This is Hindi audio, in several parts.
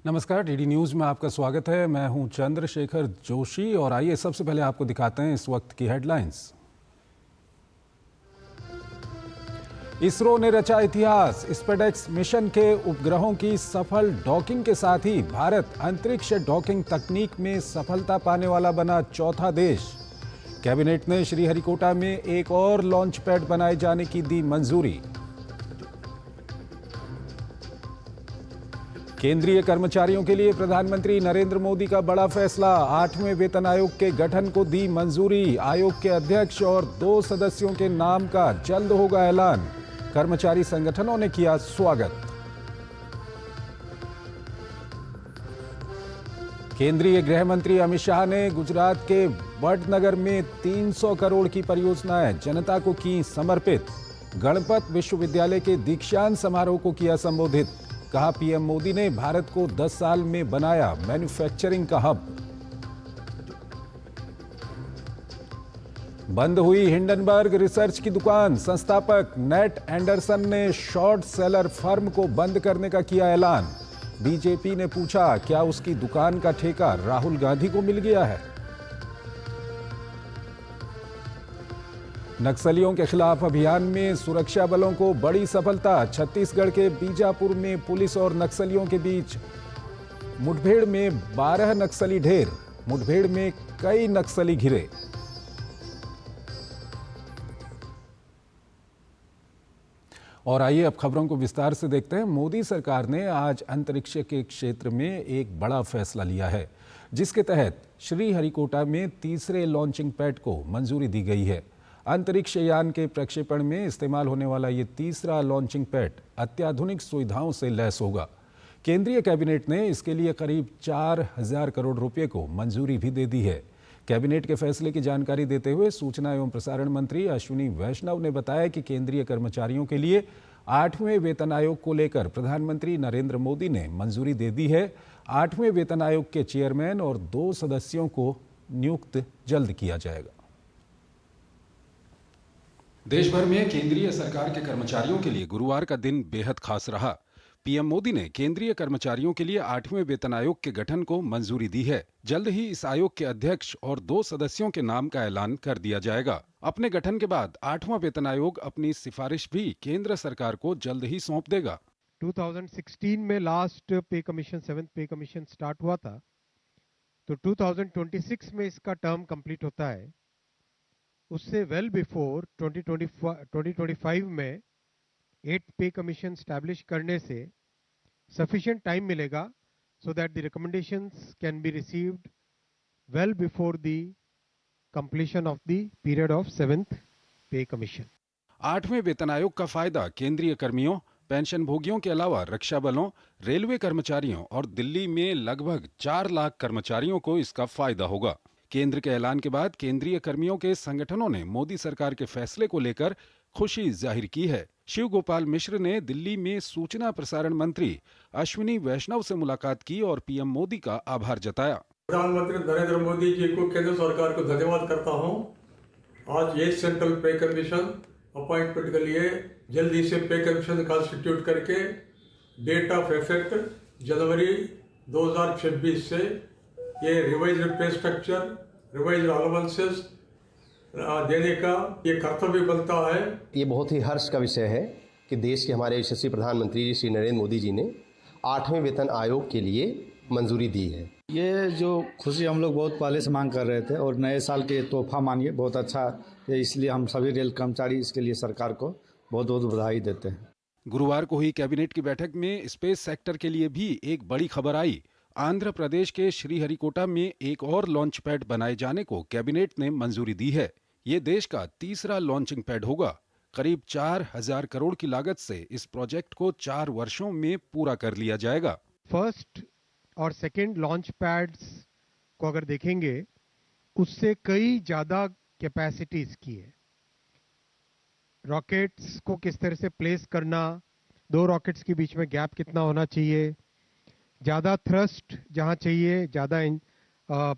नमस्कार, डीडी न्यूज़ में आपका स्वागत है। मैं हूं चंद्रशेखर जोशी और आइए सबसे पहले आपको दिखाते हैं इस वक्त की हेडलाइंस। इसरो ने रचा इतिहास। स्पेसएक्स मिशन के उपग्रहों की सफल डॉकिंग के साथ ही भारत अंतरिक्ष डॉकिंग तकनीक में सफलता पाने वाला बना चौथा देश। कैबिनेट ने श्रीहरिकोटा में एक और लॉन्च पैड बनाए जाने की दी मंजूरी। केंद्रीय कर्मचारियों के लिए प्रधानमंत्री नरेंद्र मोदी का बड़ा फैसला। 8वें वेतन आयोग के गठन को दी मंजूरी। आयोग के अध्यक्ष और 2 सदस्यों के नाम का जल्द होगा ऐलान। कर्मचारी संगठनों ने किया स्वागत। केंद्रीय गृह मंत्री अमित शाह ने गुजरात के वडनगर में 300 करोड़ की परियोजनाएं जनता को की समर्पित। गणपत विश्वविद्यालय के दीक्षांत समारोह को किया संबोधित। कहा, पीएम मोदी ने भारत को 10 साल में बनाया मैन्युफैक्चरिंग का हब। बंद हुई हिंडनबर्ग रिसर्च की दुकान। संस्थापक नेट एंडरसन ने शॉर्ट सेलर फर्म को बंद करने का किया ऐलान। बीजेपी ने पूछा, क्या उसकी दुकान का ठेका राहुल गांधी को मिल गया है? नक्सलियों के खिलाफ अभियान में सुरक्षा बलों को बड़ी सफलता। छत्तीसगढ़ के बीजापुर में पुलिस और नक्सलियों के बीच मुठभेड़ में 12 नक्सली ढेर। मुठभेड़ में कई नक्सली घिरे। और आइए अब खबरों को विस्तार से देखते हैं। मोदी सरकार ने आज अंतरिक्ष के क्षेत्र में एक बड़ा फैसला लिया है, जिसके तहत श्रीहरिकोटा में तीसरे लॉन्चिंग पैड को मंजूरी दी गई है। अंतरिक्ष यान के प्रक्षेपण में इस्तेमाल होने वाला ये तीसरा लॉन्चिंग पैड अत्याधुनिक सुविधाओं से लैस होगा। केंद्रीय कैबिनेट ने इसके लिए करीब 4000 करोड़ रुपए को मंजूरी भी दे दी है। कैबिनेट के फैसले की जानकारी देते हुए सूचना एवं प्रसारण मंत्री अश्विनी वैष्णव ने बताया कि केंद्रीय कर्मचारियों के लिए 8वें वेतन आयोग को लेकर प्रधानमंत्री नरेंद्र मोदी ने मंजूरी दे दी है। 8वें वेतन आयोग के चेयरमैन और 2 सदस्यों को नियुक्त जल्द किया जाएगा। देश भर में केंद्रीय सरकार के कर्मचारियों के लिए गुरुवार का दिन बेहद खास रहा। पीएम मोदी ने केंद्रीय कर्मचारियों के लिए 8वें वेतन आयोग के गठन को मंजूरी दी है। जल्द ही इस आयोग के अध्यक्ष और 2 सदस्यों के नाम का ऐलान कर दिया जाएगा। अपने गठन के बाद 8वां वेतन आयोग अपनी सिफारिश भी केंद्र सरकार को जल्द ही सौंप देगा। 2016 में लास्ट पे कमीशन 7th पे कमीशन स्टार्ट हुआ था, तो 2026 में इसका टर्म कंप्लीट होता है। उससे वेल बिफोर 2025 में 8th पे कमीशन स्टैब्लिश करने से सफिशिएंट टाइम मिलेगा so that the recommendations can be received well before the completion of the period of 7th पे कमीशन। 8वें वेतन आयोग का फायदा केंद्रीय कर्मियों, पेंशन भोगियों के अलावा रक्षा बलों, रेलवे कर्मचारियों और दिल्ली में लगभग 4 लाख कर्मचारियों को इसका फायदा होगा। केंद्र के ऐलान के बाद केंद्रीय कर्मियों के संगठनों ने मोदी सरकार के फैसले को लेकर खुशी जाहिर की है। शिव गोपाल मिश्र ने दिल्ली में सूचना प्रसारण मंत्री अश्विनी वैष्णव से मुलाकात की और पीएम मोदी का आभार जताया। प्रधानमंत्री नरेंद्र मोदी जी को, केंद्र सरकार को धन्यवाद करता हूं। आज ये सेंट्रल पे कमीशन अपॉइंटमेंट के लिए जल्दी से पे कमीशन कॉन्स्टिट्यूट करके डेट ऑफ इफेक्ट जनवरी 2026 से ये रिवाइज्ड पे स्ट्रक्चर, रिवाइज्ड अलाउंसेस देने का ये कर्तव्य बनता है। ये बहुत ही हर्ष का विषय है कि देश के हमारे यशस्वी प्रधानमंत्री जी श्री नरेंद्र मोदी जी ने 8वें वेतन आयोग के लिए मंजूरी दी है। ये जो खुशी हम लोग बहुत पहले से मांग कर रहे थे और नए साल के तोहफा मानिए बहुत अच्छा है, इसलिए हम सभी रेल कर्मचारी इसके लिए सरकार को बहुत बहुत बधाई देते हैं। गुरुवार को हुई कैबिनेट की बैठक में स्पेस सेक्टर के लिए भी एक बड़ी खबर आई। आंध्र प्रदेश के श्रीहरिकोटा में एक और लॉन्च पैड बनाए जाने को कैबिनेट ने मंजूरी दी है। ये देश का तीसरा लॉन्चिंग पैड होगा। करीब 4000 करोड़ की लागत से इस प्रोजेक्ट को 4 वर्षों में पूरा कर लिया जाएगा। फर्स्ट और सेकंड लॉन्च पैड्स को अगर देखेंगे, उससे कई ज्यादा कैपेसिटीज की है। रॉकेट्स को किस तरह से प्लेस करना, 2 रॉकेट्स के बीच में गैप कितना होना चाहिए, ज्यादा थ्रस्ट जहां चाहिए, ज्यादा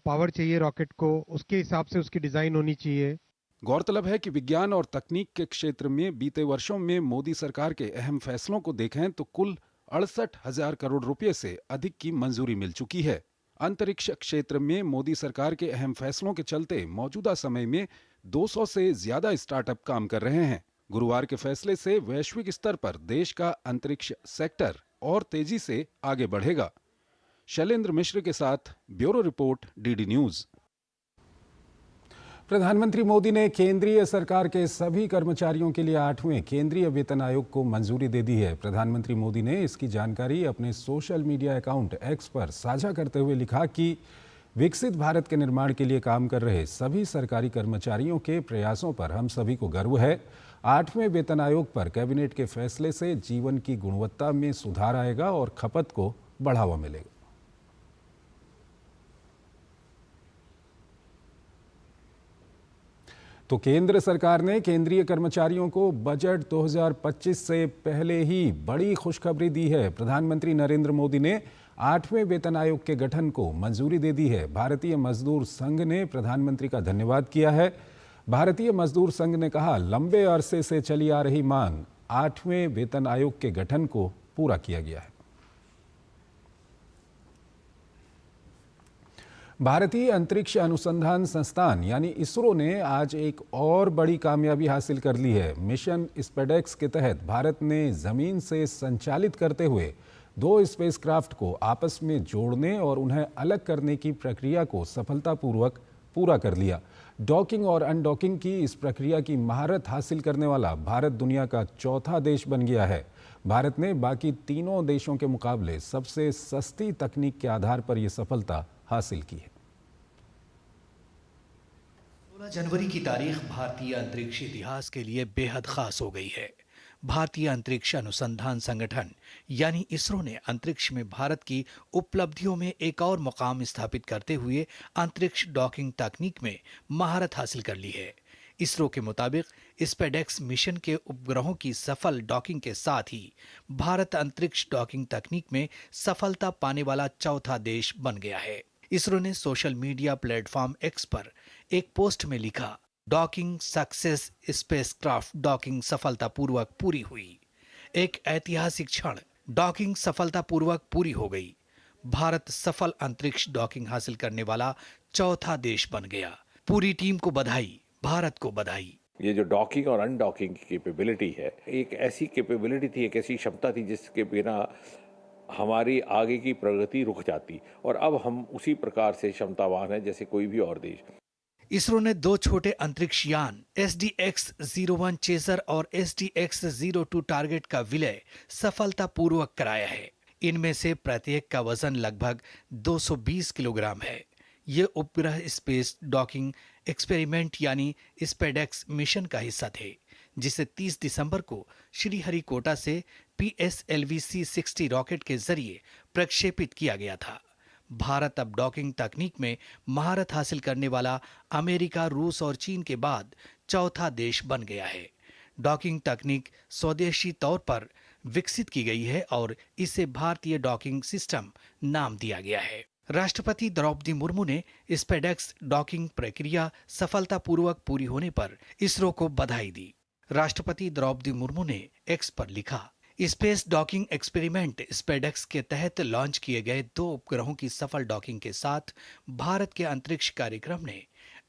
पावर चाहिए रॉकेट को, उसके हिसाब से उसकी डिजाइन होनी चाहिए। गौरतलब है कि विज्ञान और तकनीक के क्षेत्र में बीते वर्षों में मोदी सरकार के अहम फैसलों को देखें तो कुल 68,000 करोड़ रुपए से अधिक की मंजूरी मिल चुकी है। अंतरिक्ष क्षेत्र में मोदी सरकार के अहम फैसलों के चलते मौजूदा समय में 200 से ज्यादा स्टार्टअप काम कर रहे हैं। गुरुवार के फैसले से वैश्विक स्तर पर देश का अंतरिक्ष सेक्टर और तेजी से आगे बढ़ेगा। शैलेंद्र मिश्र के साथ ब्यूरो रिपोर्ट, डीडी न्यूज। प्रधानमंत्री मोदी ने केंद्रीय सरकार के सभी कर्मचारियों के लिए 8वें केंद्रीय वेतन आयोग को मंजूरी दे दी है। प्रधानमंत्री मोदी ने इसकी जानकारी अपने सोशल मीडिया अकाउंट एक्स पर साझा करते हुए लिखा कि विकसित भारत के निर्माण के लिए काम कर रहे सभी सरकारी कर्मचारियों के प्रयासों पर हम सभी को गर्व है। 8वें वेतन आयोग पर कैबिनेट के फैसले से जीवन की गुणवत्ता में सुधार आएगा और खपत को बढ़ावा मिलेगा। तो केंद्र सरकार ने केंद्रीय कर्मचारियों को बजट 2025 से पहले ही बड़ी खुशखबरी दी है। प्रधानमंत्री नरेंद्र मोदी ने 8वें वेतन आयोग के गठन को मंजूरी दे दी है। भारतीय मजदूर संघ ने प्रधानमंत्री का धन्यवाद किया है। भारतीय मजदूर संघ ने कहा, लंबे अरसे से चली आ रही मांग 8वें वेतन आयोग के गठन को पूरा किया गया है। भारतीय अंतरिक्ष अनुसंधान संस्थान यानी इसरो ने आज एक और बड़ी कामयाबी हासिल कर ली है। मिशन स्पेडेक्स के तहत भारत ने जमीन से संचालित करते हुए 2 स्पेसक्राफ्ट को आपस में जोड़ने और उन्हें अलग करने की प्रक्रिया को सफलतापूर्वक पूरा कर लिया। डॉकिंग और अनडॉकिंग की इस प्रक्रिया की महारत हासिल करने वाला भारत दुनिया का चौथा देश बन गया है। भारत ने बाकी तीनों देशों के मुकाबले सबसे सस्ती तकनीक के आधार पर यह सफलता हासिल की है। 16 जनवरी की तारीख भारतीय अंतरिक्ष इतिहास के लिए बेहद खास हो गई है। भारतीय अंतरिक्ष अनुसंधान संगठन यानी इसरो ने अंतरिक्ष में भारत की उपलब्धियों में एक और मुकाम स्थापित करते हुए अंतरिक्ष डॉकिंग तकनीक में महारत हासिल कर ली है। इसरो के मुताबिक स्पेडेक्स मिशन के उपग्रहों की सफल डॉकिंग के साथ ही भारत अंतरिक्ष डॉकिंग तकनीक में सफलता पाने वाला चौथा देश बन गया है। इसरो ने सोशल मीडिया प्लेटफॉर्म एक्स पर एक पोस्ट में लिखा, डॉकिंग सक्सेस, स्पेसक्राफ्ट डॉकिंग सफलतापूर्वक पूरी हुई। एक ऐतिहासिक क्षण, डॉकिंग सफलतापूर्वक पूरी हो गई। भारत सफल अंतरिक्ष डॉकिंग हासिल करने वाला चौथा देश बन गया। पूरी टीम को बधाई, भारत को बधाई। ये जो डॉकिंग और अनडॉकिंग की कैपेबिलिटी है, एक ऐसी कैपेबिलिटी थी, एक ऐसी क्षमता थी जिसके बिना हमारी आगे की प्रगति रुक जाती, और अब हम उसी प्रकार से क्षमतावान हैं जैसे कोई भी और देश। इसरो ने 2 छोटे अंतरिक्ष यान SDX-01 चेजर और SDX-02 टारगेट का विलय सफलतापूर्वक कराया है। इनमें से प्रत्येक का वजन लगभग 220 किलोग्राम है। ये उपग्रह स्पेस डॉकिंग एक्सपेरिमेंट यानी स्पेडेक्स मिशन का हिस्सा थे, जिसे 30 दिसंबर को श्रीहरिकोटा से PSLV-C60 रॉकेट के जरिए प्रक्षेपित किया गया था। भारत अब डॉकिंग तकनीक में महारत हासिल करने वाला अमेरिका, रूस और चीन के बाद चौथा देश बन गया है। डॉकिंग तकनीक स्वदेशी तौर पर विकसित की गई है और इसे भारतीय डॉकिंग सिस्टम नाम दिया गया है। राष्ट्रपति द्रौपदी मुर्मू ने स्पेडेक्स डॉकिंग प्रक्रिया सफलतापूर्वक पूरी होने पर इसरो को बधाई दी। राष्ट्रपति द्रौपदी मुर्मू ने एक्स पर लिखा, स्पेस डॉकिंग एक्सपेरिमेंट स्पेडेक्स के तहत लॉन्च किए गए 2 उपग्रहों की सफल डॉकिंग के साथ भारत के अंतरिक्ष कार्यक्रम ने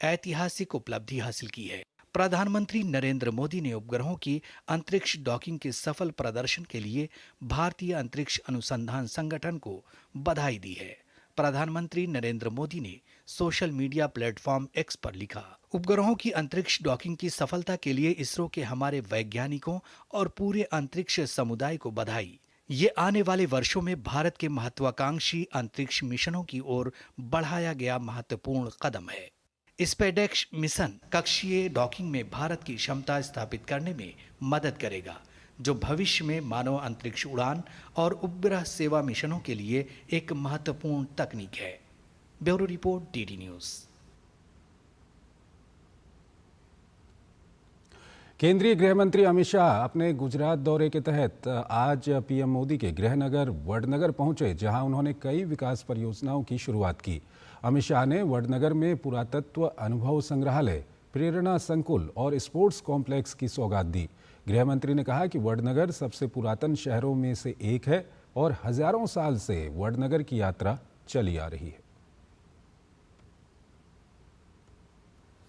ऐतिहासिक उपलब्धि हासिल की है। प्रधानमंत्री नरेंद्र मोदी ने उपग्रहों की अंतरिक्ष डॉकिंग के सफल प्रदर्शन के लिए भारतीय अंतरिक्ष अनुसंधान संगठन को बधाई दी है। प्रधानमंत्री नरेंद्र मोदी ने सोशल मीडिया प्लेटफॉर्म एक्स पर लिखा, उपग्रहों की अंतरिक्ष डॉकिंग की सफलता के लिए इसरो के हमारे वैज्ञानिकों और पूरे अंतरिक्ष समुदाय को बधाई। ये आने वाले वर्षों में भारत के महत्वाकांक्षी अंतरिक्ष मिशनों की ओर बढ़ाया गया महत्वपूर्ण कदम है। स्पेडेक्स मिशन कक्षीय डॉकिंग में भारत की क्षमता स्थापित करने में मदद करेगा, जो भविष्य में मानव अंतरिक्ष उड़ान और उपग्रह सेवा मिशनों के लिए एक महत्वपूर्ण तकनीक है। Bureau report, DD news. केंद्रीय गृह मंत्री अमित शाह अपने गुजरात दौरे के तहत आज पीएम मोदी के गृहनगर वडनगर पहुंचे, जहां उन्होंने कई विकास परियोजनाओं की शुरुआत की। अमित शाह ने वडनगर में पुरातत्व अनुभव संग्रहालय, प्रेरणा संकुल और स्पोर्ट्स कॉम्प्लेक्स की सौगात दी। गृह मंत्री ने कहा कि वडनगर सबसे पुरातन शहरों में से एक है और हजारों साल से वडनगर की यात्रा चली आ रही है।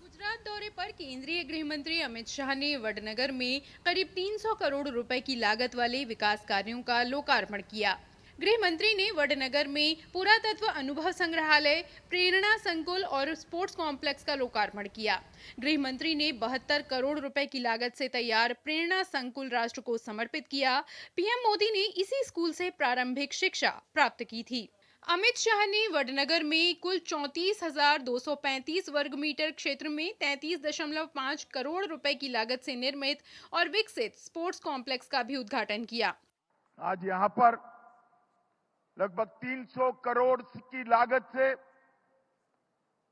गुजरात दौरे पर केंद्रीय गृह मंत्री अमित शाह ने वडनगर में करीब 300 करोड़ रुपए की लागत वाले विकास कार्यों का लोकार्पण किया। गृह मंत्री ने वडनगर में पुरातत्व अनुभव संग्रहालय, प्रेरणा संकुल और स्पोर्ट्स कॉम्प्लेक्स का लोकार्पण किया। गृह मंत्री ने 72 करोड़ रुपए की लागत से तैयार प्रेरणा संकुल राष्ट्र को समर्पित किया। पीएम मोदी ने इसी स्कूल से प्रारंभिक शिक्षा प्राप्त की थी। अमित शाह ने वडनगर में कुल 34,235 वर्ग मीटर क्षेत्र में 33.5 करोड़ रुपए की लागत से निर्मित और विकसित स्पोर्ट्स कॉम्प्लेक्स का भी उद्घाटन किया। आज यहाँ पर लगभग 300 करोड़ की लागत से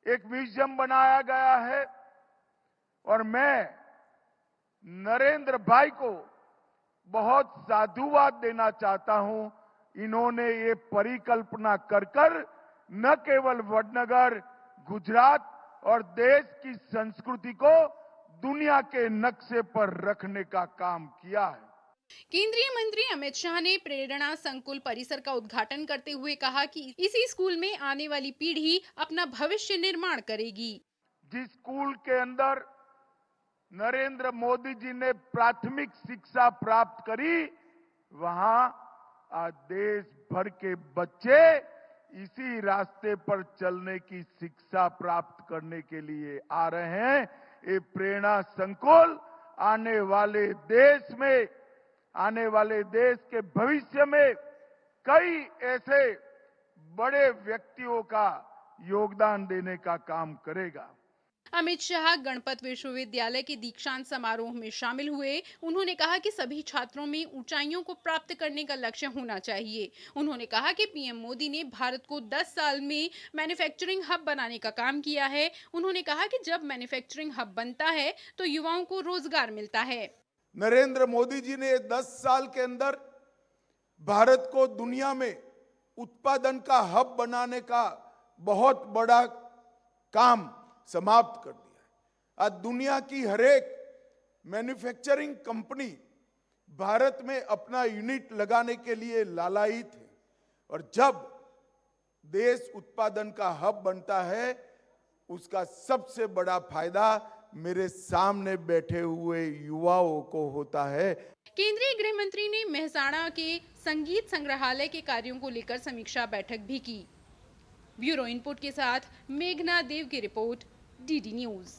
एक म्यूजियम बनाया गया है और मैं नरेंद्र भाई को बहुत साधुवाद देना चाहता हूं। इन्होंने ये परिकल्पना कर न केवल वडनगर, गुजरात और देश की संस्कृति को दुनिया के नक्शे पर रखने का काम किया है। केंद्रीय मंत्री अमित शाह ने प्रेरणा संकुल परिसर का उद्घाटन करते हुए कहा कि इसी स्कूल में आने वाली पीढ़ी अपना भविष्य निर्माण करेगी। जिस स्कूल के अंदर नरेंद्र मोदी जी ने प्राथमिक शिक्षा प्राप्त करी, वहां आज देश भर के बच्चे इसी रास्ते पर चलने की शिक्षा प्राप्त करने के लिए आ रहे हैं। ये प्रेरणा संकुल आने वाले देश के भविष्य में कई ऐसे बड़े व्यक्तियों का योगदान देने का काम करेगा। अमित शाह गणपत विश्वविद्यालय के दीक्षांत समारोह में शामिल हुए। उन्होंने कहा कि सभी छात्रों में ऊंचाइयों को प्राप्त करने का लक्ष्य होना चाहिए। उन्होंने कहा कि पीएम मोदी ने भारत को 10 साल में मैन्युफैक्चरिंग हब बनाने का काम किया है। उन्होंने कहा कि जब मैन्युफैक्चरिंग हब बनता है तो युवाओं को रोजगार मिलता है। नरेंद्र मोदी जी ने 10 साल के अंदर भारत को दुनिया में उत्पादन का हब बनाने का बहुत बड़ा काम समाप्त कर दिया है। आज दुनिया की हरेक मैन्युफैक्चरिंग कंपनी भारत में अपना यूनिट लगाने के लिए लालायित है और जब देश उत्पादन का हब बनता है उसका सबसे बड़ा फायदा मेरे सामने बैठे हुए युवाओं को होता है। केंद्रीय गृह मंत्री ने मेहसाणा के संगीत संग्रहालय के कार्यों को लेकर समीक्षा बैठक भी की। ब्यूरो इनपुट के साथ मेघना देव की रिपोर्ट, डीडी न्यूज।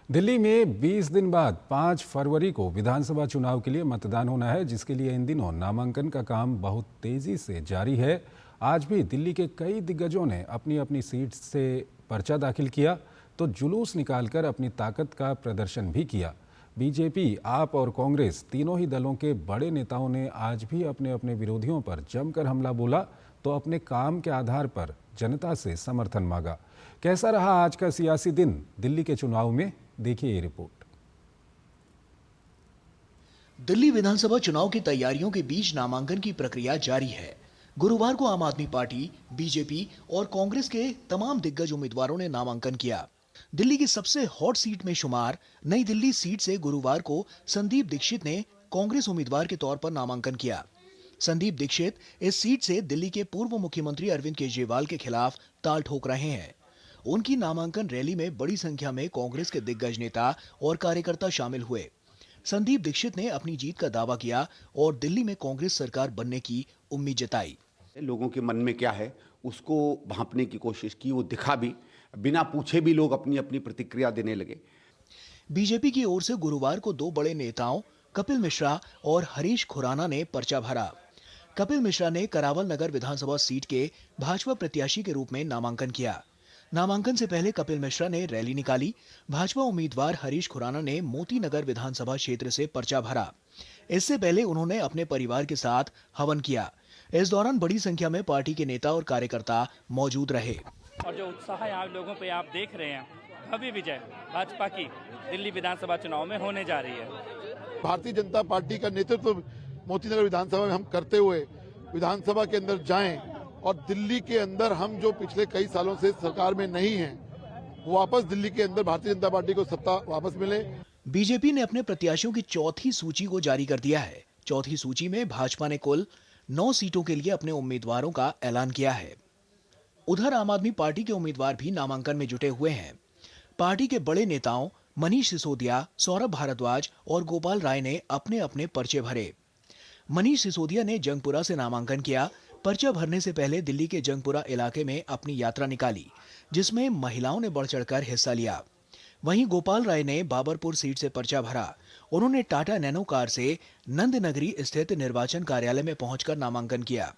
दिल्ली में 20 दिन बाद 5 फरवरी को विधानसभा चुनाव के लिए मतदान होना है, जिसके लिए इन दिनों नामांकन का काम बहुत तेजी से जारी है। आज भी दिल्ली के कई दिग्गजों ने अपनी अपनी सीट से पर्चा दाखिल किया तो जुलूस निकालकर अपनी ताकत का प्रदर्शन भी किया। बीजेपी, आप और कांग्रेस तीनों ही दलों के बड़े नेताओं ने आज भी अपने अपने विरोधियों पर जमकर हमला बोला तो अपने काम के आधार पर जनता से समर्थन मांगा। कैसा रहा आज का सियासी दिन दिल्ली के चुनाव में, देखिए ये रिपोर्ट। दिल्ली विधानसभा चुनाव की तैयारियों के बीच नामांकन की प्रक्रिया जारी है। गुरुवार को आम आदमी पार्टी, बीजेपी और कांग्रेस के तमाम दिग्गज उम्मीदवारों ने नामांकन किया। दिल्ली की सबसे हॉट सीट में शुमार नई दिल्ली सीट से गुरुवार को संदीप दीक्षित ने कांग्रेस उम्मीदवार के तौर पर नामांकन किया। संदीप दीक्षित इस सीट से दिल्ली के पूर्व मुख्यमंत्री अरविंद केजरीवाल के खिलाफ ताल ठोक रहे हैं। उनकी नामांकन रैली में बड़ी संख्या में कांग्रेस के दिग्गज नेता और कार्यकर्ता शामिल हुए। संदीप दीक्षित ने अपनी जीत का दावा किया और दिल्ली में कांग्रेस सरकार बनने की उम्मीद जताई। लोगों के मन में क्या है उसको भांपने की कोशिश की, वो दिखा भी, बिना पूछे भी लोग अपनी अपनी प्रतिक्रिया देने लगे। बीजेपी की ओर से गुरुवार को 2 बड़े नेताओं कपिल मिश्रा और हरीश खुराना ने पर्चा भरा। कपिल मिश्रा ने करावल नगर विधानसभा सीट के भाजपा प्रत्याशी के रूप में नामांकन किया। नामांकन से पहले कपिल मिश्रा ने रैली निकाली। भाजपा उम्मीदवार हरीश खुराना ने मोती नगर विधानसभा क्षेत्र से पर्चा भरा। इससे पहले उन्होंने अपने परिवार के साथ हवन किया। इस दौरान बड़ी संख्या में पार्टी के नेता और कार्यकर्ता मौजूद रहे। और जो उत्साह यहाँ लोगों पे आप देख रहे हैं, भव्य विजय भाजपा की दिल्ली विधानसभा चुनाव में होने जा रही है। भारतीय जनता पार्टी का नेतृत्व मोती नगर विधानसभा में हम करते हुए विधानसभा के अंदर जाएं और दिल्ली के अंदर हम जो पिछले कई सालों से सरकार में नहीं हैं, वो वापस दिल्ली के अंदर भारतीय जनता पार्टी को सत्ता वापस मिले। बीजेपी ने अपने प्रत्याशियों की चौथी सूची को जारी कर दिया है। चौथी सूची में भाजपा ने कुल 9 सीटों के लिए अपने उम्मीदवारों का ऐलान किया है। उधर आम आदमी पार्टी के उम्मीदवार भी नामांकन में जुटे हुए हैं। पार्टी के बड़े नेताओं मनीष सिसोदिया, सौरभ भारद्वाज और गोपाल राय ने अपने अपने पर्चे भरे। मनीष सिसोदिया ने जंगपुरा से नामांकन किया। पर्चा भरने से पहले दिल्ली के जंगपुरा इलाके में अपनी यात्रा निकाली, जिसमें महिलाओं ने बढ़ चढ़कर हिस्सा लिया। वहीं गोपाल राय ने बाबरपुर सीट से पर्चा भरा। उन्होंने टाटा नैनो कार से नंद नगरी स्थित निर्वाचन कार्यालय में पहुंचकर नामांकन किया।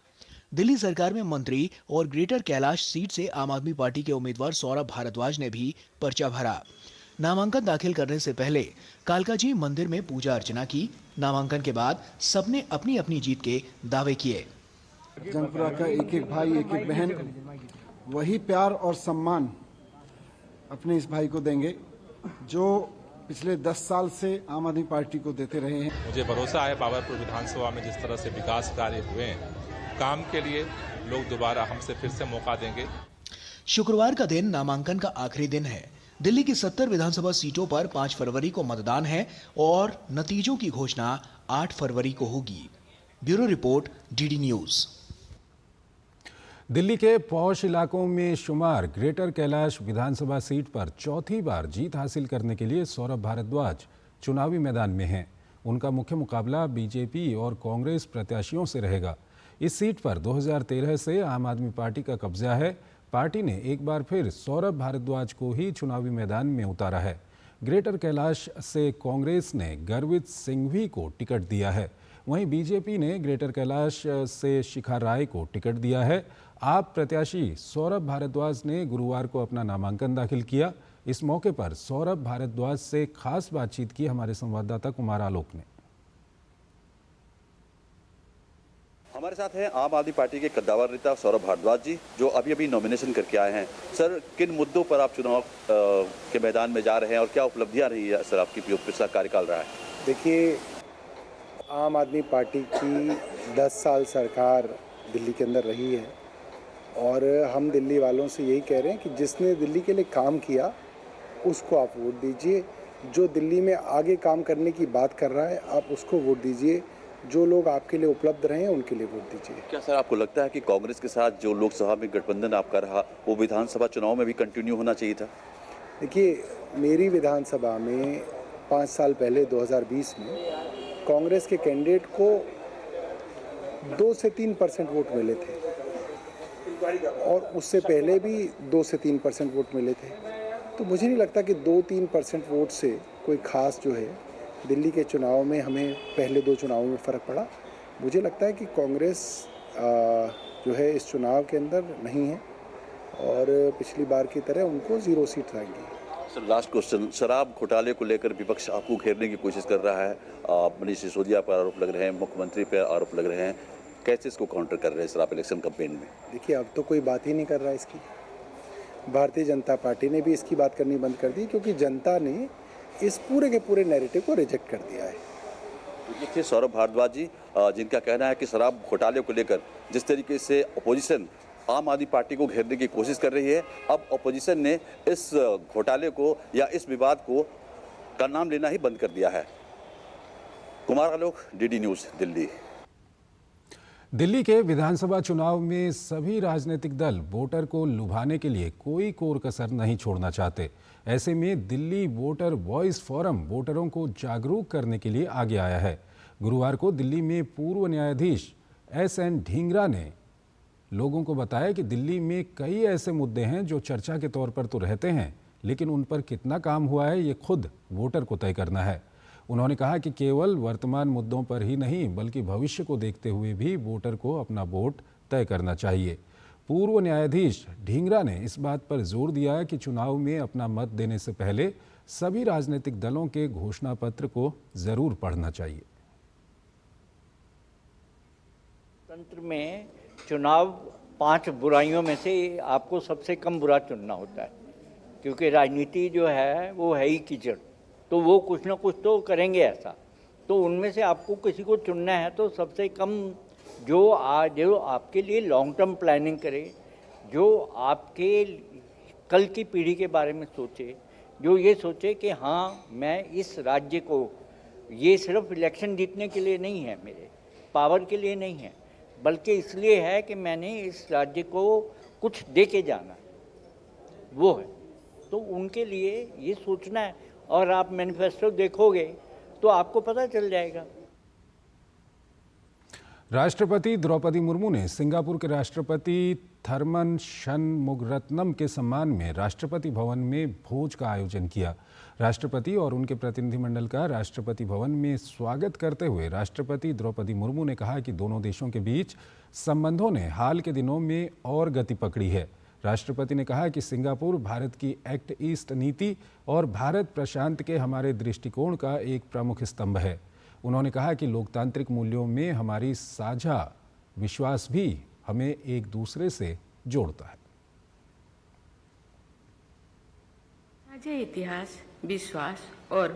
दिल्ली सरकार में मंत्री और ग्रेटर कैलाश सीट से आम आदमी पार्टी के उम्मीदवार सौरभ भारद्वाज ने भी पर्चा भरा। नामांकन दाखिल करने से पहले कालकाजी मंदिर में पूजा अर्चना की। नामांकन के बाद सबने अपनी अपनी जीत के दावे किए। जंगपुरा का एक एक भाई, एक एक बहन, वही प्यार और सम्मान अपने इस भाई को देंगे जो पिछले 10 साल से आम आदमी पार्टी को देते रहे हैं। मुझे भरोसा है बाबरपुर विधानसभा में जिस तरह से विकास कार्य हुए हैं, काम के लिए लोग दोबारा हमसे फिर से मौका देंगे। शुक्रवार का दिन नामांकन का आखिरी दिन है। दिल्ली की 70 विधानसभा सीटों पर 5 फरवरी को मतदान है और नतीजों की घोषणा 8 फरवरी को होगी। Bureau report, DD news. Delhi के पॉश इलाकों में शुमार ग्रेटर कैलाश विधानसभा सीट पर चौथी बार जीत हासिल करने के लिए सौरभ भारद्वाज चुनावी मैदान में हैं। उनका मुख्य मुकाबला बीजेपी और कांग्रेस प्रत्याशियों से रहेगा। इस सीट पर 2013 से आम आदमी पार्टी का कब्जा है। पार्टी ने एक बार फिर सौरभ भारद्वाज को ही चुनावी मैदान में उतारा है। ग्रेटर कैलाश से कांग्रेस ने गर्वित सिंघवी को टिकट दिया है। वहीं बीजेपी ने ग्रेटर कैलाश से शिखा राय को टिकट दिया है। आप प्रत्याशी सौरभ भारद्वाज ने गुरुवार को अपना नामांकन दाखिल किया। इस मौके पर सौरभ भारद्वाज से खास बातचीत की हमारे संवाददाता कुमार आलोक ने। हमारे साथ हैं आम आदमी पार्टी के कद्दावर नेता सौरभ भारद्वाज जी, जो अभी अभी नॉमिनेशन करके आए हैं। सर, किन मुद्दों पर आप चुनाव के मैदान में जा रहे हैं और क्या उपलब्धियां रही है सर आपकी पिछला कार्यकाल रहा है? देखिए, आम आदमी पार्टी की 10 साल सरकार दिल्ली के अंदर रही है और हम दिल्ली वालों से यही कह रहे हैं कि जिसने दिल्ली के लिए काम किया उसको आप वोट दीजिए। जो दिल्ली में आगे काम करने की बात कर रहा है आप उसको वोट दीजिए। जो लोग आपके लिए उपलब्ध रहे हैं उनके लिए वोट दीजिए। क्या सर आपको लगता है कि कांग्रेस के साथ जो लोकसभा में गठबंधन आपका रहा वो विधानसभा चुनाव में भी कंटिन्यू होना चाहिए था? देखिए, मेरी विधानसभा में 5 साल पहले 2020 में कांग्रेस के कैंडिडेट को 2 से 3% वोट मिले थे और उससे पहले भी 2 से 3% वोट मिले थे। तो मुझे नहीं लगता कि 2-3% वोट से कोई खास जो है दिल्ली के चुनाव में हमें पहले 2 चुनावों में फ़र्क पड़ा। मुझे लगता है कि कांग्रेस जो है इस चुनाव के अंदर नहीं है और पिछली बार की तरह उनको 0 सीट रहेंगी। सर, लास्ट क्वेश्चन, शराब घोटाले को लेकर विपक्ष आपको घेरने की कोशिश कर रहा है। मनीष सिसोदिया पर आरोप लग रहे हैं, मुख्यमंत्री पर आरोप लग रहे हैं, कैसे इसको काउंटर कर रहे हैं सर आप इलेक्शन कैंपेन में? देखिए, अब तो कोई बात ही नहीं कर रहा इसकी। भारतीय जनता पार्टी ने भी इसकी बात करनी बंद कर दी क्योंकि जनता ने इस पूरे के पूरे नैरेटिव को रिजेक्ट कर दिया है। ये थे सौरभ भारद्वाज जी, जिनका कहना है कि शराब घोटाले को लेकर जिस तरीके से अपोजिशन आम आदमी पार्टी को घेरने की कोशिश कर रही है, अब अपोजिशन ने इस घोटाले को या इस विवाद को का नाम लेना ही बंद कर दिया है। Kumar Alok, DD news, Delhi. दिल्ली के विधानसभा चुनाव में सभी राजनीतिक दल वोटर को लुभाने के लिए कोई कोर कसर नहीं छोड़ना चाहते। ऐसे में दिल्ली वोटर वॉइस फोरम वोटरों को जागरूक करने के लिए आगे आया है। गुरुवार को दिल्ली में पूर्व न्यायाधीश एस.एन. ढींगरा ने लोगों को बताया कि दिल्ली में कई ऐसे मुद्दे हैं जो चर्चा के तौर पर तो रहते हैं, लेकिन उन पर कितना काम हुआ है ये खुद वोटर को तय करना है। उन्होंने कहा कि केवल वर्तमान मुद्दों पर ही नहीं बल्कि भविष्य को देखते हुए भी वोटर को अपना वोट तय करना चाहिए। पूर्व न्यायाधीश ढींगरा ने इस बात पर जोर दिया कि चुनाव में अपना मत देने से पहले सभी राजनीतिक दलों के घोषणा पत्र को जरूर पढ़ना चाहिए। तंत्र में चुनाव 5 बुराइयों में से आपको सबसे कम बुरा चुनना होता है, क्योंकि राजनीति जो है वो है ही कीचड़, तो वो कुछ ना कुछ तो करेंगे ऐसा। तो उनमें से आपको किसी को चुनना है तो सबसे कम जो आपके लिए लॉन्ग टर्म प्लानिंग करे, जो आपके कल की पीढ़ी के बारे में सोचे, जो ये सोचे कि हाँ मैं इस राज्य को ये सिर्फ इलेक्शन जीतने के लिए नहीं है, मेरे पावर के लिए नहीं है, बल्कि इसलिए है कि मैंने इस राज्य को कुछ दे के जाना, वो है। तो उनके लिए ये सोचना है, और आप मैनिफेस्टो देखोगे तो आपको पता चल जाएगा। राष्ट्रपति द्रौपदी मुर्मू ने सिंगापुर के राष्ट्रपति थरमन शनमुगरत्नम के सम्मान में राष्ट्रपति भवन में भोज का आयोजन किया। राष्ट्रपति और उनके प्रतिनिधिमंडल का राष्ट्रपति भवन में स्वागत करते हुए राष्ट्रपति द्रौपदी मुर्मू ने कहा कि दोनों देशों के बीच संबंधों ने हाल के दिनों में और गति पकड़ी है। राष्ट्रपति ने कहा कि सिंगापुर भारत की एक्ट ईस्ट नीति और भारत प्रशांत के हमारे दृष्टिकोण का एक प्रमुख स्तंभ है। उन्होंने कहा कि लोकतांत्रिक मूल्यों में हमारी साझा विश्वास भी हमें एक दूसरे से जोड़ता है। साझा इतिहास, विश्वास और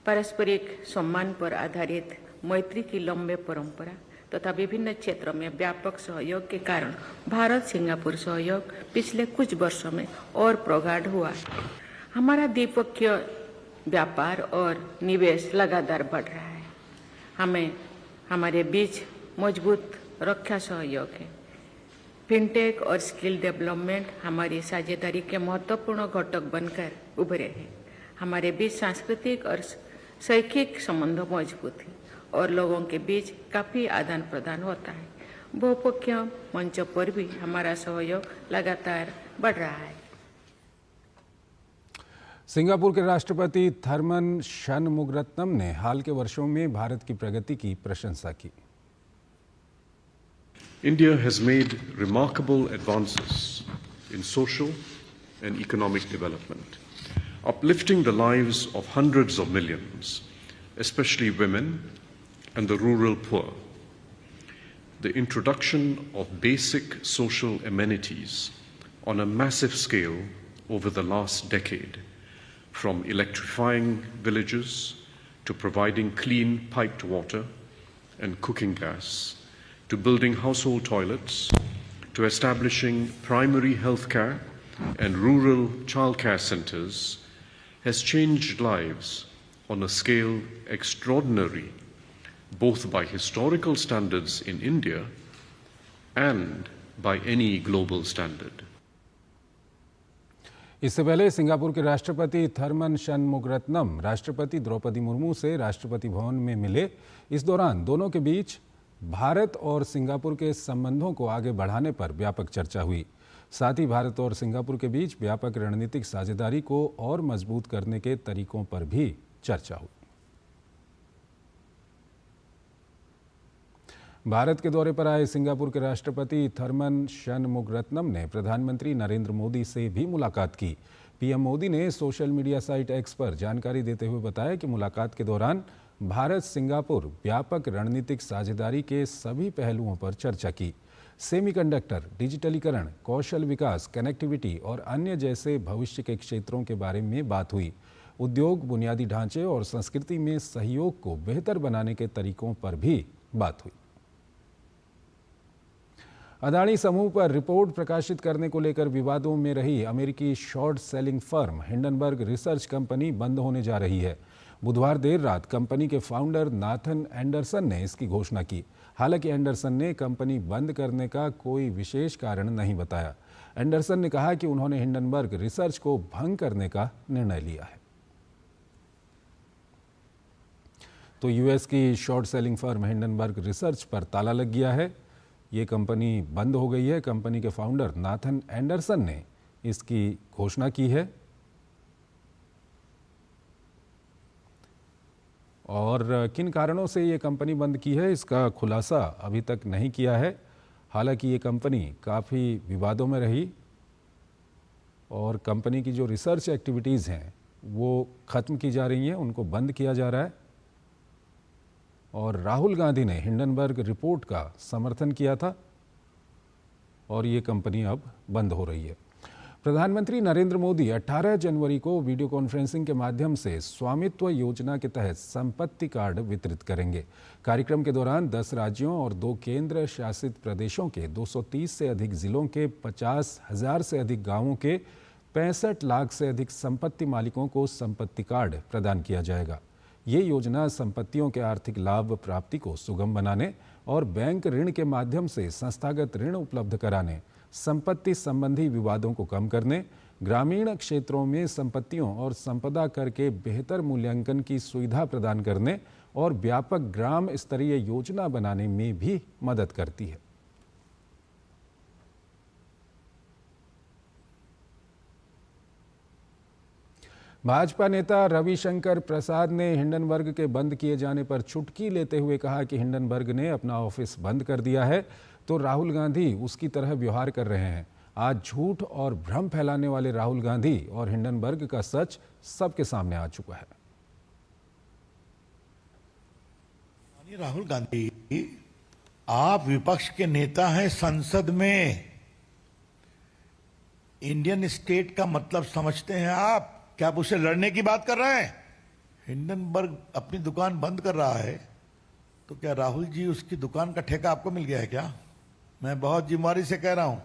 पारस्परिक सम्मान पर आधारित मैत्री की लंबे परंपरा तथा विभिन्न क्षेत्रों में व्यापक सहयोग के कारण भारत सिंगापुर सहयोग पिछले कुछ वर्षों में और प्रगाढ़ हुआ। हमारा द्विपक्षीय व्यापार और निवेश लगातार बढ़ रहा है। हमें हमारे बीच मजबूत रक्षा सहयोग है। फिनटेक और स्किल डेवलपमेंट हमारी साझेदारी के महत्वपूर्ण घटक बनकर उभरे हैं। हमारे बीच सांस्कृतिक और शैक्षिक संबंध मजबूत हैं और लोगों के बीच काफी आदान प्रदान होता है। बहुपक्षीय मंचों पर भी हमारा सहयोग लगातार बढ़ रहा है। सिंगापुर के राष्ट्रपति थरमन शनमुगरत्नम ने हाल के वर्षों में भारत की प्रगति की प्रशंसा की। India has made remarkable advances in social and economic development, uplifting the lives of hundreds of millions, especially women and the rural poor. The introduction of basic social amenities on a massive scale over the last decade, from electrifying villages to providing clean piped water and cooking gas, to building household toilets, to establishing primary health care and rural childcare centers, has changed lives on a scale extraordinary, both by historical standards in India and by any global standard. इससे पहले सिंगापुर के राष्ट्रपति थरमन शनमुगरत्नम राष्ट्रपति द्रौपदी मुर्मू से राष्ट्रपति भवन में मिले। इस दौरान दोनों के बीच भारत और सिंगापुर के संबंधों को आगे बढ़ाने पर व्यापक चर्चा हुई। साथ ही भारत और सिंगापुर के बीच व्यापक रणनीतिक साझेदारी को और मजबूत करने के तरीकों पर भी चर्चा हुई। भारत के दौरे पर आए सिंगापुर के राष्ट्रपति थरमन शनमुगरत्नम ने प्रधानमंत्री नरेंद्र मोदी से भी मुलाकात की। पीएम मोदी ने सोशल मीडिया साइट एक्स पर जानकारी देते हुए बताया कि मुलाकात के दौरान भारत सिंगापुर व्यापक रणनीतिक साझेदारी के सभी पहलुओं पर चर्चा की। सेमीकंडक्टर, डिजिटलीकरण, कौशल विकास, कनेक्टिविटी और अन्य जैसे भविष्य के क्षेत्रों के बारे में बात हुई। उद्योग, बुनियादी ढांचे और संस्कृति में सहयोग को बेहतर बनाने के तरीकों पर भी बात हुई। अदानी समूह पर रिपोर्ट प्रकाशित करने को लेकर विवादों में रही अमेरिकी short selling firm Hindenburg research company बंद होने जा रही है। बुधवार देर रात कंपनी के फाउंडर नाथन एंडरसन ने इसकी घोषणा की। हालांकि एंडरसन ने कंपनी बंद करने का कोई विशेष कारण नहीं बताया। एंडरसन ने कहा कि उन्होंने हिंडनबर्ग रिसर्च को भंग करने का निर्णय लिया है। तो यूएस की short selling firm Hindenburg research पर ताला लग गया है। ये कंपनी बंद हो गई है। कंपनी के फाउंडर नाथन एंडरसन ने इसकी घोषणा की है और किन कारणों से ये कंपनी बंद की है इसका खुलासा अभी तक नहीं किया है। हालांकि ये कंपनी काफ़ी विवादों में रही और कंपनी की जो रिसर्च एक्टिविटीज़ हैं वो ख़त्म की जा रही हैं, उनको बंद किया जा रहा है। और राहुल गांधी ने हिंडनबर्ग रिपोर्ट का समर्थन किया था और ये कंपनी अब बंद हो रही है। प्रधानमंत्री नरेंद्र मोदी 18 जनवरी को वीडियो कॉन्फ्रेंसिंग के माध्यम से स्वामित्व योजना के तहत संपत्ति कार्ड वितरित करेंगे। कार्यक्रम के दौरान 10 राज्यों और 2 केंद्र शासित प्रदेशों के 230 से अधिक जिलों के 50,000 से अधिक गांवों के 65 लाख से अधिक संपत्ति मालिकों को संपत्ति कार्ड प्रदान किया जाएगा। ये योजना संपत्तियों के आर्थिक लाभ प्राप्ति को सुगम बनाने और बैंक ऋण के माध्यम से संस्थागत ऋण उपलब्ध कराने, संपत्ति संबंधी विवादों को कम करने, ग्रामीण क्षेत्रों में संपत्तियों और संपदा कर के बेहतर मूल्यांकन की सुविधा प्रदान करने और व्यापक ग्राम स्तरीय योजना बनाने में भी मदद करती है। भाजपा नेता रविशंकर प्रसाद ने हिंडनबर्ग के बंद किए जाने पर चुटकी लेते हुए कहा कि हिंडनबर्ग ने अपना ऑफिस बंद कर दिया है तो राहुल गांधी उसकी तरह व्यवहार कर रहे हैं। आज झूठ और भ्रम फैलाने वाले राहुल गांधी और हिंडनबर्ग का सच सबके सामने आ चुका है। राहुल गांधी, आप विपक्ष के नेता हैं संसद में। इंडियन स्टेट का मतलब समझते हैं आप? क्या आप उससे लड़ने की बात कर रहे हैं? हिंडनबर्ग अपनी दुकान बंद कर रहा है तो क्या राहुल जी उसकी दुकान का ठेका आपको मिल गया है क्या? मैं बहुत जिम्मेदारी से कह रहा हूं,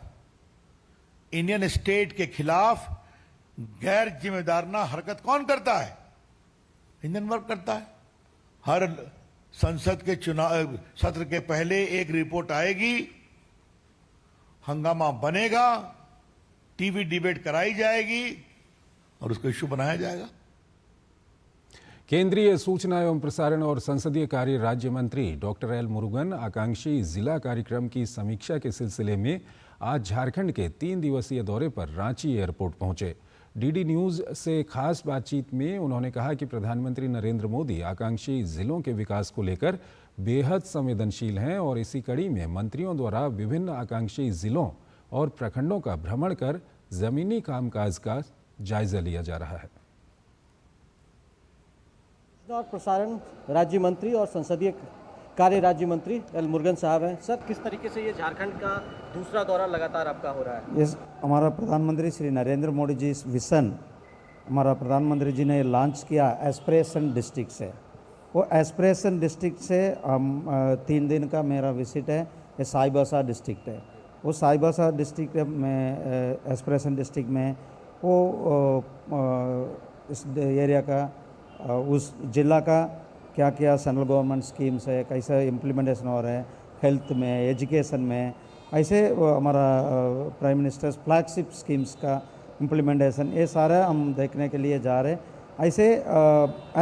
इंडियन स्टेट के खिलाफ गैर जिम्मेदाराना हरकत कौन करता है? हिंडनबर्ग करता है। हर संसद के चुनाव सत्र के पहले एक रिपोर्ट आएगी, हंगामा बनेगा, टीवी डिबेट कराई जाएगी और उसको इश्यू बनाया जाएगा। केंद्रीय सूचना एवं प्रसारण और संसदीय कार्य राज्य मंत्री डॉक्टर एल मुरुगन आकांक्षी जिला कार्यक्रम की समीक्षा के सिलसिले में आज झारखंड के 3 दिवसीय दौरे पर रांची एयरपोर्ट पहुंचे। डीडी न्यूज से खास बातचीत में उन्होंने कहा कि प्रधानमंत्री नरेंद्र मोदी आकांक्षी जिलों के विकास को लेकर बेहद संवेदनशील हैं और इसी कड़ी में मंत्रियों द्वारा विभिन्न आकांक्षी जिलों और प्रखंडों का भ्रमण कर जमीनी कामकाज का जायजा लिया जा रहा है। और प्रसारण राज्य मंत्री और संसदीय कार्य राज्य मंत्री एल मुरुगन साहब हैं। सर, किस तरीके से ये झारखंड का दूसरा दौरा लगातार आपका हो रहा है? ये हमारा प्रधानमंत्री श्री नरेंद्र मोदी जी इस विजन हमारा प्रधानमंत्री जी ने लॉन्च किया एस्पिरेशन डिस्ट्रिक्ट से। वो एस्पिरेशन डिस्ट्रिक्ट से हम 3 दिन का मेरा विजिट है। ये साहिबासा डिस्ट्रिक्ट है। वो साहिबासा डिस्ट्रिक्ट में एस्पिरेशन डिस्ट्रिक्ट में वो इस एरिया का उस जिला का क्या क्या सेंट्रल गवर्नमेंट स्कीम्स है, कैसे इम्प्लीमेंटेशन हो रहा है हेल्थ में, एजुकेशन में, ऐसे हमारा प्राइम मिनिस्टर्स फ्लैगशिप स्कीम्स का इम्प्लीमेंटेशन, ये सारा हम देखने के लिए जा रहे हैं। ऐसे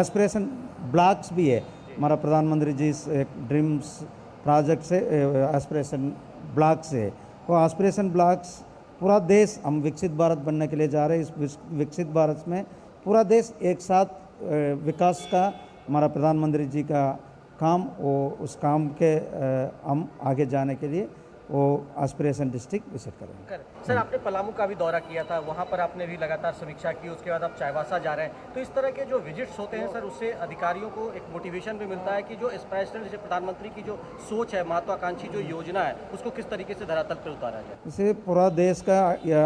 एस्पिरेशन ब्लॉक्स भी है। हमारा प्रधानमंत्री जी एक ड्रीम्स प्रोजेक्ट से एस्पिरेशन ब्लॉक से, वो एस्पिरेशन ब्लॉक्स पूरा देश हम विकसित भारत बनने के लिए जा रहे हैं। इस विकसित भारत में पूरा देश एक साथ विकास का हमारा प्रधानमंत्री जी का काम, वो उस काम के हम आगे जाने के लिए वो एस्पिरेशन डिस्ट्रिक्ट विजिट करेंगे। सर, आपने पलामू का भी दौरा किया था, वहाँ पर आपने भी लगातार समीक्षा की, उसके बाद आप चाईबासा जा रहे हैं। तो इस तरह के जो विजिट्स होते हैं सर, उससे अधिकारियों को एक मोटिवेशन भी मिलता है कि जो एस्पिरेशनल जैसे प्रधानमंत्री की जो सोच है, महत्वाकांक्षी जो योजना है, उसको किस तरीके से धरातल पर उतारा जाए। इसे पूरा देश का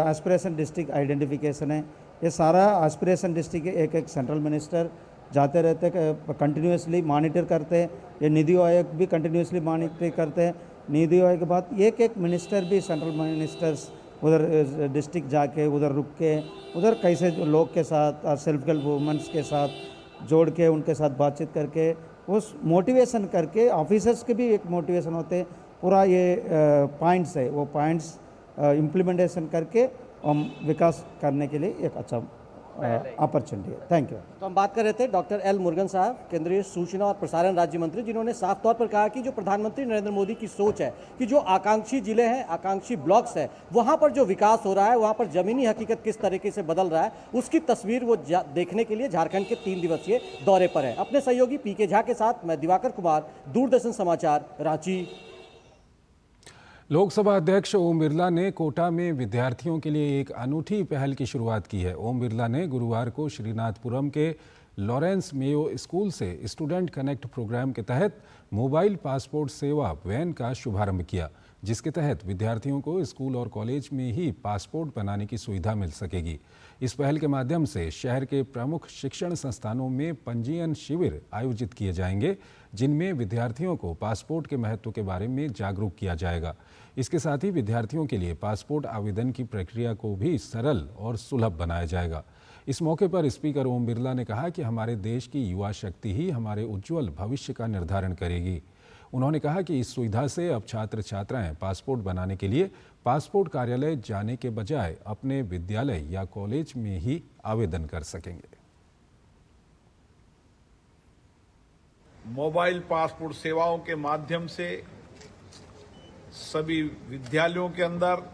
एस्पिरेशन डिस्ट्रिक्ट आइडेंटिफिकेशन है। ये सारा एस्पिरेशन डिस्ट्रिक्ट एक सेंट्रल मिनिस्टर जाते रहते, कंटिन्यूसली मॉनिटर करते हैं। ये नीति आयोग भी कंटिन्यूसली मॉनिटर करते हैं। नीति आयोग के बाद एक मिनिस्टर भी, सेंट्रल मिनिस्टर्स उधर डिस्ट्रिक्ट जाके उधर रुक के उधर कैसे लोग के साथ, सेल्फ हेल्प वुमेंस के साथ जोड़ के उनके साथ बातचीत करके उस मोटिवेशन करके ऑफिसर्स के भी एक मोटिवेशन होते। पूरा ये पॉइंट्स है, वो पॉइंट्स इम्प्लीमेंटेशन करके हम विकास करने के लिए एक अच्छा अपॉर्चुनिटी है। Thank you. तो हम बात कर रहे थे डॉक्टर एल मुरुगन साहब, केंद्रीय सूचना और प्रसारण राज्य मंत्री, जिन्होंने साफ तौर पर कहा कि जो प्रधानमंत्री नरेंद्र मोदी की सोच है कि जो आकांक्षी जिले हैं, आकांक्षी ब्लॉक्स है, वहां पर जो विकास हो रहा है, वहां पर जमीनी हकीकत किस तरीके से बदल रहा है, उसकी तस्वीर वो देखने के लिए झारखंड के 3 दिवसीय दौरे पर है। अपने सहयोगी पीके झा के साथ मैं दिवाकर कुमार, दूरदर्शन समाचार, रांची। लोकसभा अध्यक्ष ओम बिरला ने कोटा में विद्यार्थियों के लिए एक अनूठी पहल की शुरुआत की है। ओम बिरला ने गुरुवार को श्रीनाथपुरम के लॉरेंस मेयो स्कूल से स्टूडेंट कनेक्ट प्रोग्राम के तहत मोबाइल पासपोर्ट सेवा वैन का शुभारंभ किया, जिसके तहत विद्यार्थियों को स्कूल और कॉलेज में ही पासपोर्ट बनाने की सुविधा मिल सकेगी। इस पहल के माध्यम से शहर के प्रमुख शिक्षण संस्थानों में पंजीयन शिविर आयोजित किए जाएंगे, जिनमें विद्यार्थियों को पासपोर्ट के महत्व के बारे में जागरूक किया जाएगा। इसके साथ ही विद्यार्थियों के लिए पासपोर्ट आवेदन की प्रक्रिया को भी सरल और सुलभ बनाया जाएगा। इस मौके पर स्पीकर ओम बिरला ने कहा कि हमारे देश की युवा शक्ति ही हमारे उज्जवल भविष्य का निर्धारण करेगी। उन्होंने कहा कि इस सुविधा से अब छात्र छात्राएं पासपोर्ट बनाने के लिए पासपोर्ट कार्यालय जाने के बजाय अपने विद्यालय या कॉलेज में ही आवेदन कर सकेंगे। मोबाइल पासपोर्ट सेवाओं के माध्यम से सभी विद्यालयों के अंदर,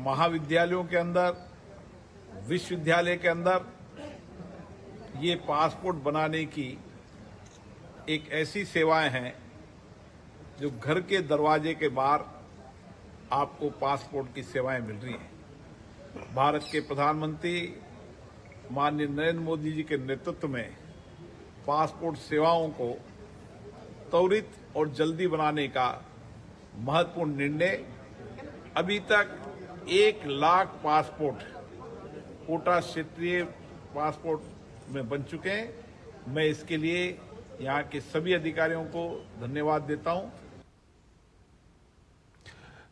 महाविद्यालयों के अंदर, विश्वविद्यालय के अंदर ये पासपोर्ट बनाने की एक ऐसी सेवाएं हैं जो घर के दरवाजे के बाहर आपको पासपोर्ट की सेवाएं मिल रही हैं। भारत के प्रधानमंत्री माननीय नरेंद्र मोदी जी के नेतृत्व में पासपोर्ट सेवाओं को त्वरित और जल्दी बनाने का महत्वपूर्ण निर्णय। अभी तक 1 लाख पासपोर्ट कोटा क्षेत्रीय पासपोर्ट में बन चुके हैं। मैं इसके लिए यहाँ के सभी अधिकारियों को धन्यवाद देता हूँ।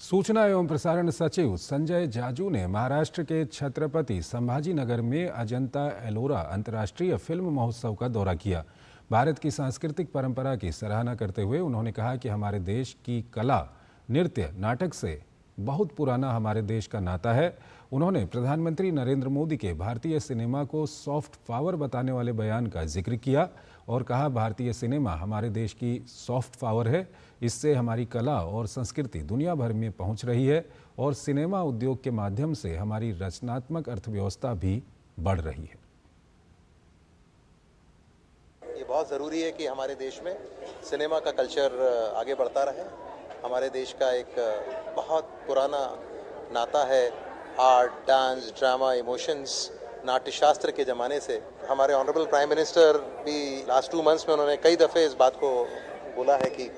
सूचना एवं प्रसारण सचिव संजय जाजू ने महाराष्ट्र के छत्रपति संभाजीनगर में अजंता एलोरा अंतर्राष्ट्रीय फिल्म महोत्सव का दौरा किया। भारत की सांस्कृतिक परंपरा की सराहना करते हुए उन्होंने कहा कि हमारे देश की कला, नृत्य, नाटक से बहुत पुराना हमारे देश का नाता है। उन्होंने प्रधानमंत्री नरेंद्र मोदी के भारतीय सिनेमा को सॉफ्ट पावर बताने वाले बयान का जिक्र किया और कहा, भारतीय सिनेमा हमारे देश की सॉफ्ट पावर है। इससे हमारी कला और संस्कृति दुनिया भर में पहुंच रही है और सिनेमा उद्योग के माध्यम से हमारी रचनात्मक अर्थव्यवस्था भी बढ़ रही है। ये बहुत ज़रूरी है कि हमारे देश में सिनेमा का कल्चर आगे बढ़ता रहे। हमारे देश का एक बहुत पुराना नाता है art, dance, drama, emotions, Natyashastra के ज़माने से। हमारे ऑनरेबल प्राइम मिनिस्टर भी लास्ट 2 मंथ्स में उन्होंने कई दफ़े इस बात को बोला है कि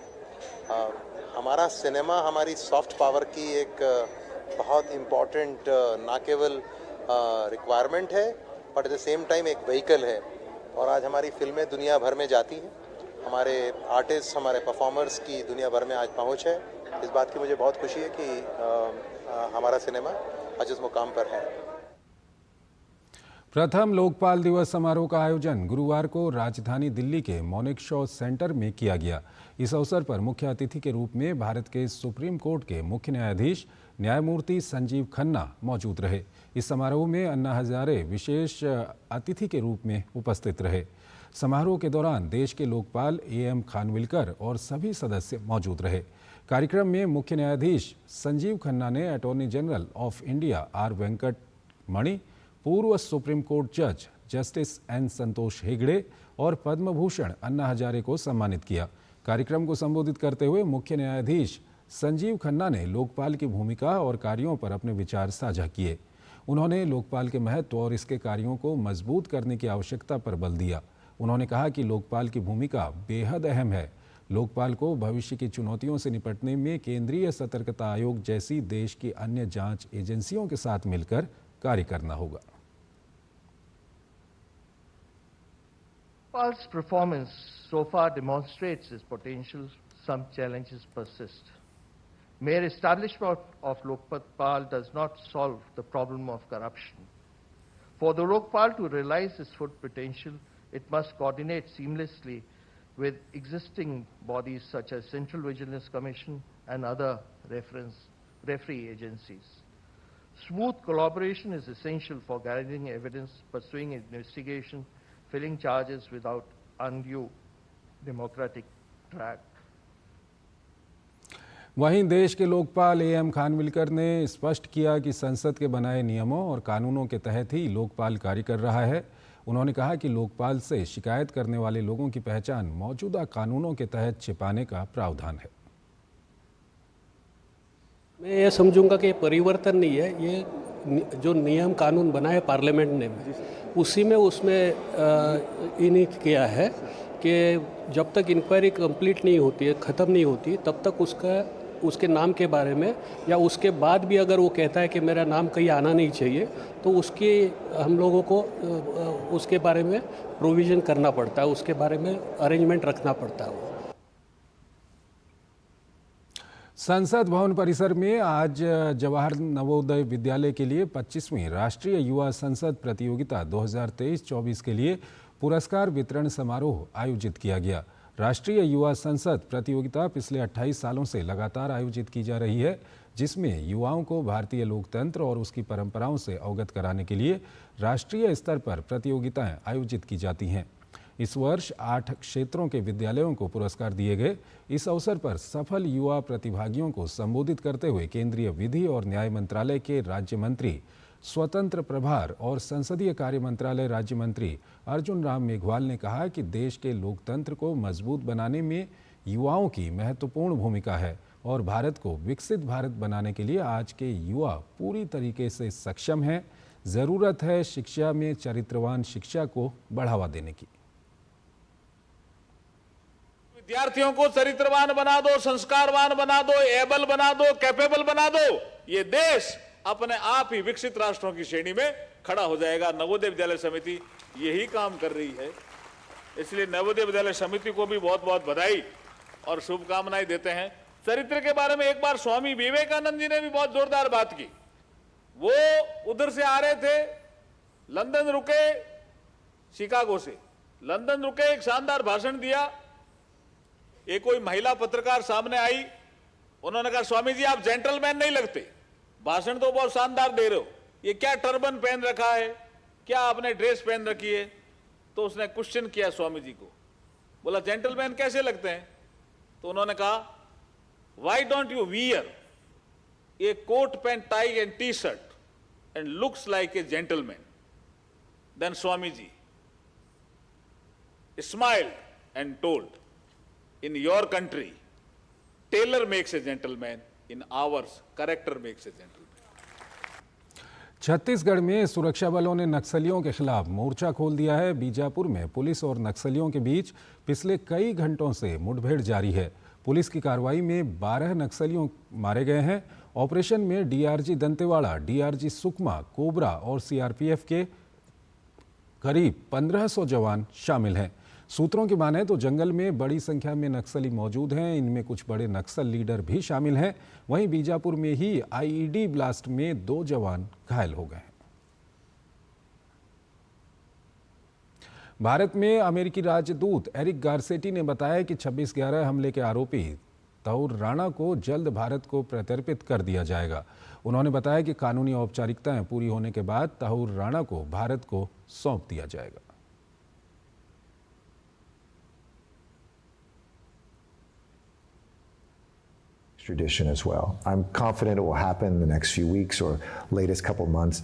हमारा सिनेमा हमारी सॉफ्ट पावर की एक बहुत इम्पॉर्टेंट ना केवल रिक्वायरमेंट है but at the same time एक व्हीकल है। और आज हमारी फिल्में दुनिया भर में जाती हैं, हमारे आर्टिस्ट, हमारे परफॉर्मर्स की दुनिया भर में आज पहुंच है। इस बात की मुझे बहुत खुशी है कि हमारा सिनेमा आज इस मुकाम पर है। प्रथम लोकपाल दिवस समारोह का आयोजन गुरुवार को राजधानी दिल्ली के मोनिक-शॉ सेंटर में किया गया। इस अवसर पर मुख्य अतिथि के रूप में भारत के सुप्रीम कोर्ट के मुख्य न्यायाधीश न्यायमूर्ति संजीव खन्ना मौजूद रहे। इस समारोह में अन्ना हजारे विशेष अतिथि के रूप में उपस्थित रहे। समारोह के दौरान देश के लोकपाल AM खानविलकर और सभी सदस्य मौजूद रहे। कार्यक्रम में मुख्य न्यायाधीश संजीव खन्ना ने attorney general of India R Venkat Mani, पूर्व सुप्रीम कोर्ट जज जस्टिस N संतोष हेगड़े और पद्म भूषण अन्ना हजारे को सम्मानित किया। कार्यक्रम को संबोधित करते हुए मुख्य न्यायाधीश संजीव खन्ना ने लोकपाल की भूमिका और कार्यों पर अपने विचार साझा किए। उन्होंने लोकपाल के महत्व और इसके कार्यों को मजबूत करने की आवश्यकता पर बल दिया। उन्होंने कहा कि लोकपाल की भूमिका बेहद अहम है। लोकपाल को भविष्य की चुनौतियों से निपटने में केंद्रीय सतर्कता आयोग जैसी देश की अन्य जांच एजेंसियों के साथ मिलकर कार्य करना होगा। Lokpal's performance so far demonstrates its potential. Some challenges persist. Mere establishment of Lokpal does not solve the problem of corruption. For the Lokpal to realize its full potential, it must coordinate seamlessly with existing bodies such as Central Vigilance Commission and other referee agencies. Smooth collaboration is essential for gathering evidence, pursuing investigation, filling charges without undue democratic drag. वहीं देश के लोकपाल AM खानविलकर ने स्पष्ट किया कि संसद के बनाए नियमों और कानूनों के तहत ही लोकपाल कार्य कर रहा है। उन्होंने कहा कि लोकपाल से शिकायत करने वाले लोगों की पहचान मौजूदा कानूनों के तहत छिपाने का प्रावधान है। मैं ये समझूंगा कि परिवर्तन नहीं है, ये जो नियम कानून बनाए पार्लियामेंट ने उसी में उसमें इनिट किया है कि जब तक इंक्वायरी कंप्लीट नहीं होती है, ख़त्म नहीं होती, तब तक उसके नाम के बारे में या उसके बाद भी अगर वो कहता है कि मेरा नाम कहीं आना नहीं चाहिए तो उसकी हम लोगों को उसके बारे में प्रोविज़न करना पड़ता है, उसके बारे में अरेंजमेंट रखना पड़ता है। संसद भवन परिसर में आज जवाहर नवोदय विद्यालय के लिए 25वीं राष्ट्रीय युवा संसद प्रतियोगिता 2023-24 के लिए पुरस्कार वितरण समारोह आयोजित किया गया। राष्ट्रीय युवा संसद प्रतियोगिता पिछले 28 सालों से लगातार आयोजित की जा रही है, जिसमें युवाओं को भारतीय लोकतंत्र और उसकी परंपराओं से अवगत कराने के लिए राष्ट्रीय स्तर पर प्रतियोगिताएं आयोजित की जाती हैं। इस वर्ष 8 क्षेत्रों के विद्यालयों को पुरस्कार दिए गए। इस अवसर पर सफल युवा प्रतिभागियों को संबोधित करते हुए केंद्रीय विधि और न्याय मंत्रालय के राज्य मंत्री, स्वतंत्र प्रभार और संसदीय कार्य मंत्रालय राज्य मंत्री अर्जुन राम मेघवाल ने कहा कि देश के लोकतंत्र को मजबूत बनाने में युवाओं की महत्वपूर्ण भूमिका है और भारत को विकसित भारत बनाने के लिए आज के युवा पूरी तरीके से सक्षम हैं। ज़रूरत है शिक्षा में चरित्रवान शिक्षा को बढ़ावा देने की। विद्यार्थियों को चरित्रवान बना दो, संस्कारवान बना दो, एबल बना दो, कैपेबल बना दो, ये देश अपने आप ही विकसित राष्ट्रों की श्रेणी में खड़ा हो जाएगा। नवोदय विद्यालय समिति यही काम कर रही है, इसलिए नवोदय विद्यालय समिति को भी बहुत बहुत बधाई और शुभकामनाएं देते हैं। चरित्र के बारे में एक बार स्वामी विवेकानंद जी ने भी बहुत जोरदार बात की। वो उधर से आ रहे थे, लंदन रुके, शिकागो से लंदन रुके, एक शानदार भाषण दिया। एक कोई महिला पत्रकार सामने आई, उन्होंने कहा स्वामी जी आप जेंटलमैन नहीं लगते, भाषण तो बहुत शानदार दे रहे हो, ये क्या टर्बन पहन रखा है, क्या आपने ड्रेस पहन रखी है? तो उसने क्वेश्चन किया स्वामी जी को, बोला जेंटलमैन कैसे लगते हैं? तो उन्होंने कहा why don't you wear a coat pant tie and T shirt and looks like a gentleman? Then Swami ji smiled and told, in your country, tailor makes a gentleman, in ours, character makes a gentleman. Chhattisgarh में सुरक्षा बलों ने नक्सलियों के खिलाफ मोर्चा खोल दिया है। बीजापुर में पुलिस और नक्सलियों के बीच पिछले कई घंटों से मुठभेड़ जारी है। पुलिस की कार्रवाई में 12 नक्सलियों मारे गए हैं। ऑपरेशन में DRG Dantewada, DRG Sukma, cobra और सीआरपीएफ के करीब 1500 जवान शामिल हैं। सूत्रों की माने तो जंगल में बड़ी संख्या में नक्सली मौजूद हैं, इनमें कुछ बड़े नक्सल लीडर भी शामिल हैं। वहीं बीजापुर में ही आईईडी ब्लास्ट में 2 जवान घायल हो गए हैं। भारत में अमेरिकी राजदूत एरिक गारसेटी ने बताया कि 26/11 हमले के आरोपी तहूर राणा को जल्द भारत को प्रत्यर्पित कर दिया जाएगा। उन्होंने बताया कि कानूनी औपचारिकताएं पूरी होने के बाद तहूर राणा को भारत को सौंप दिया जाएगा। Extradition as well. I'm confident it will happen in the next few weeks or latest couple months.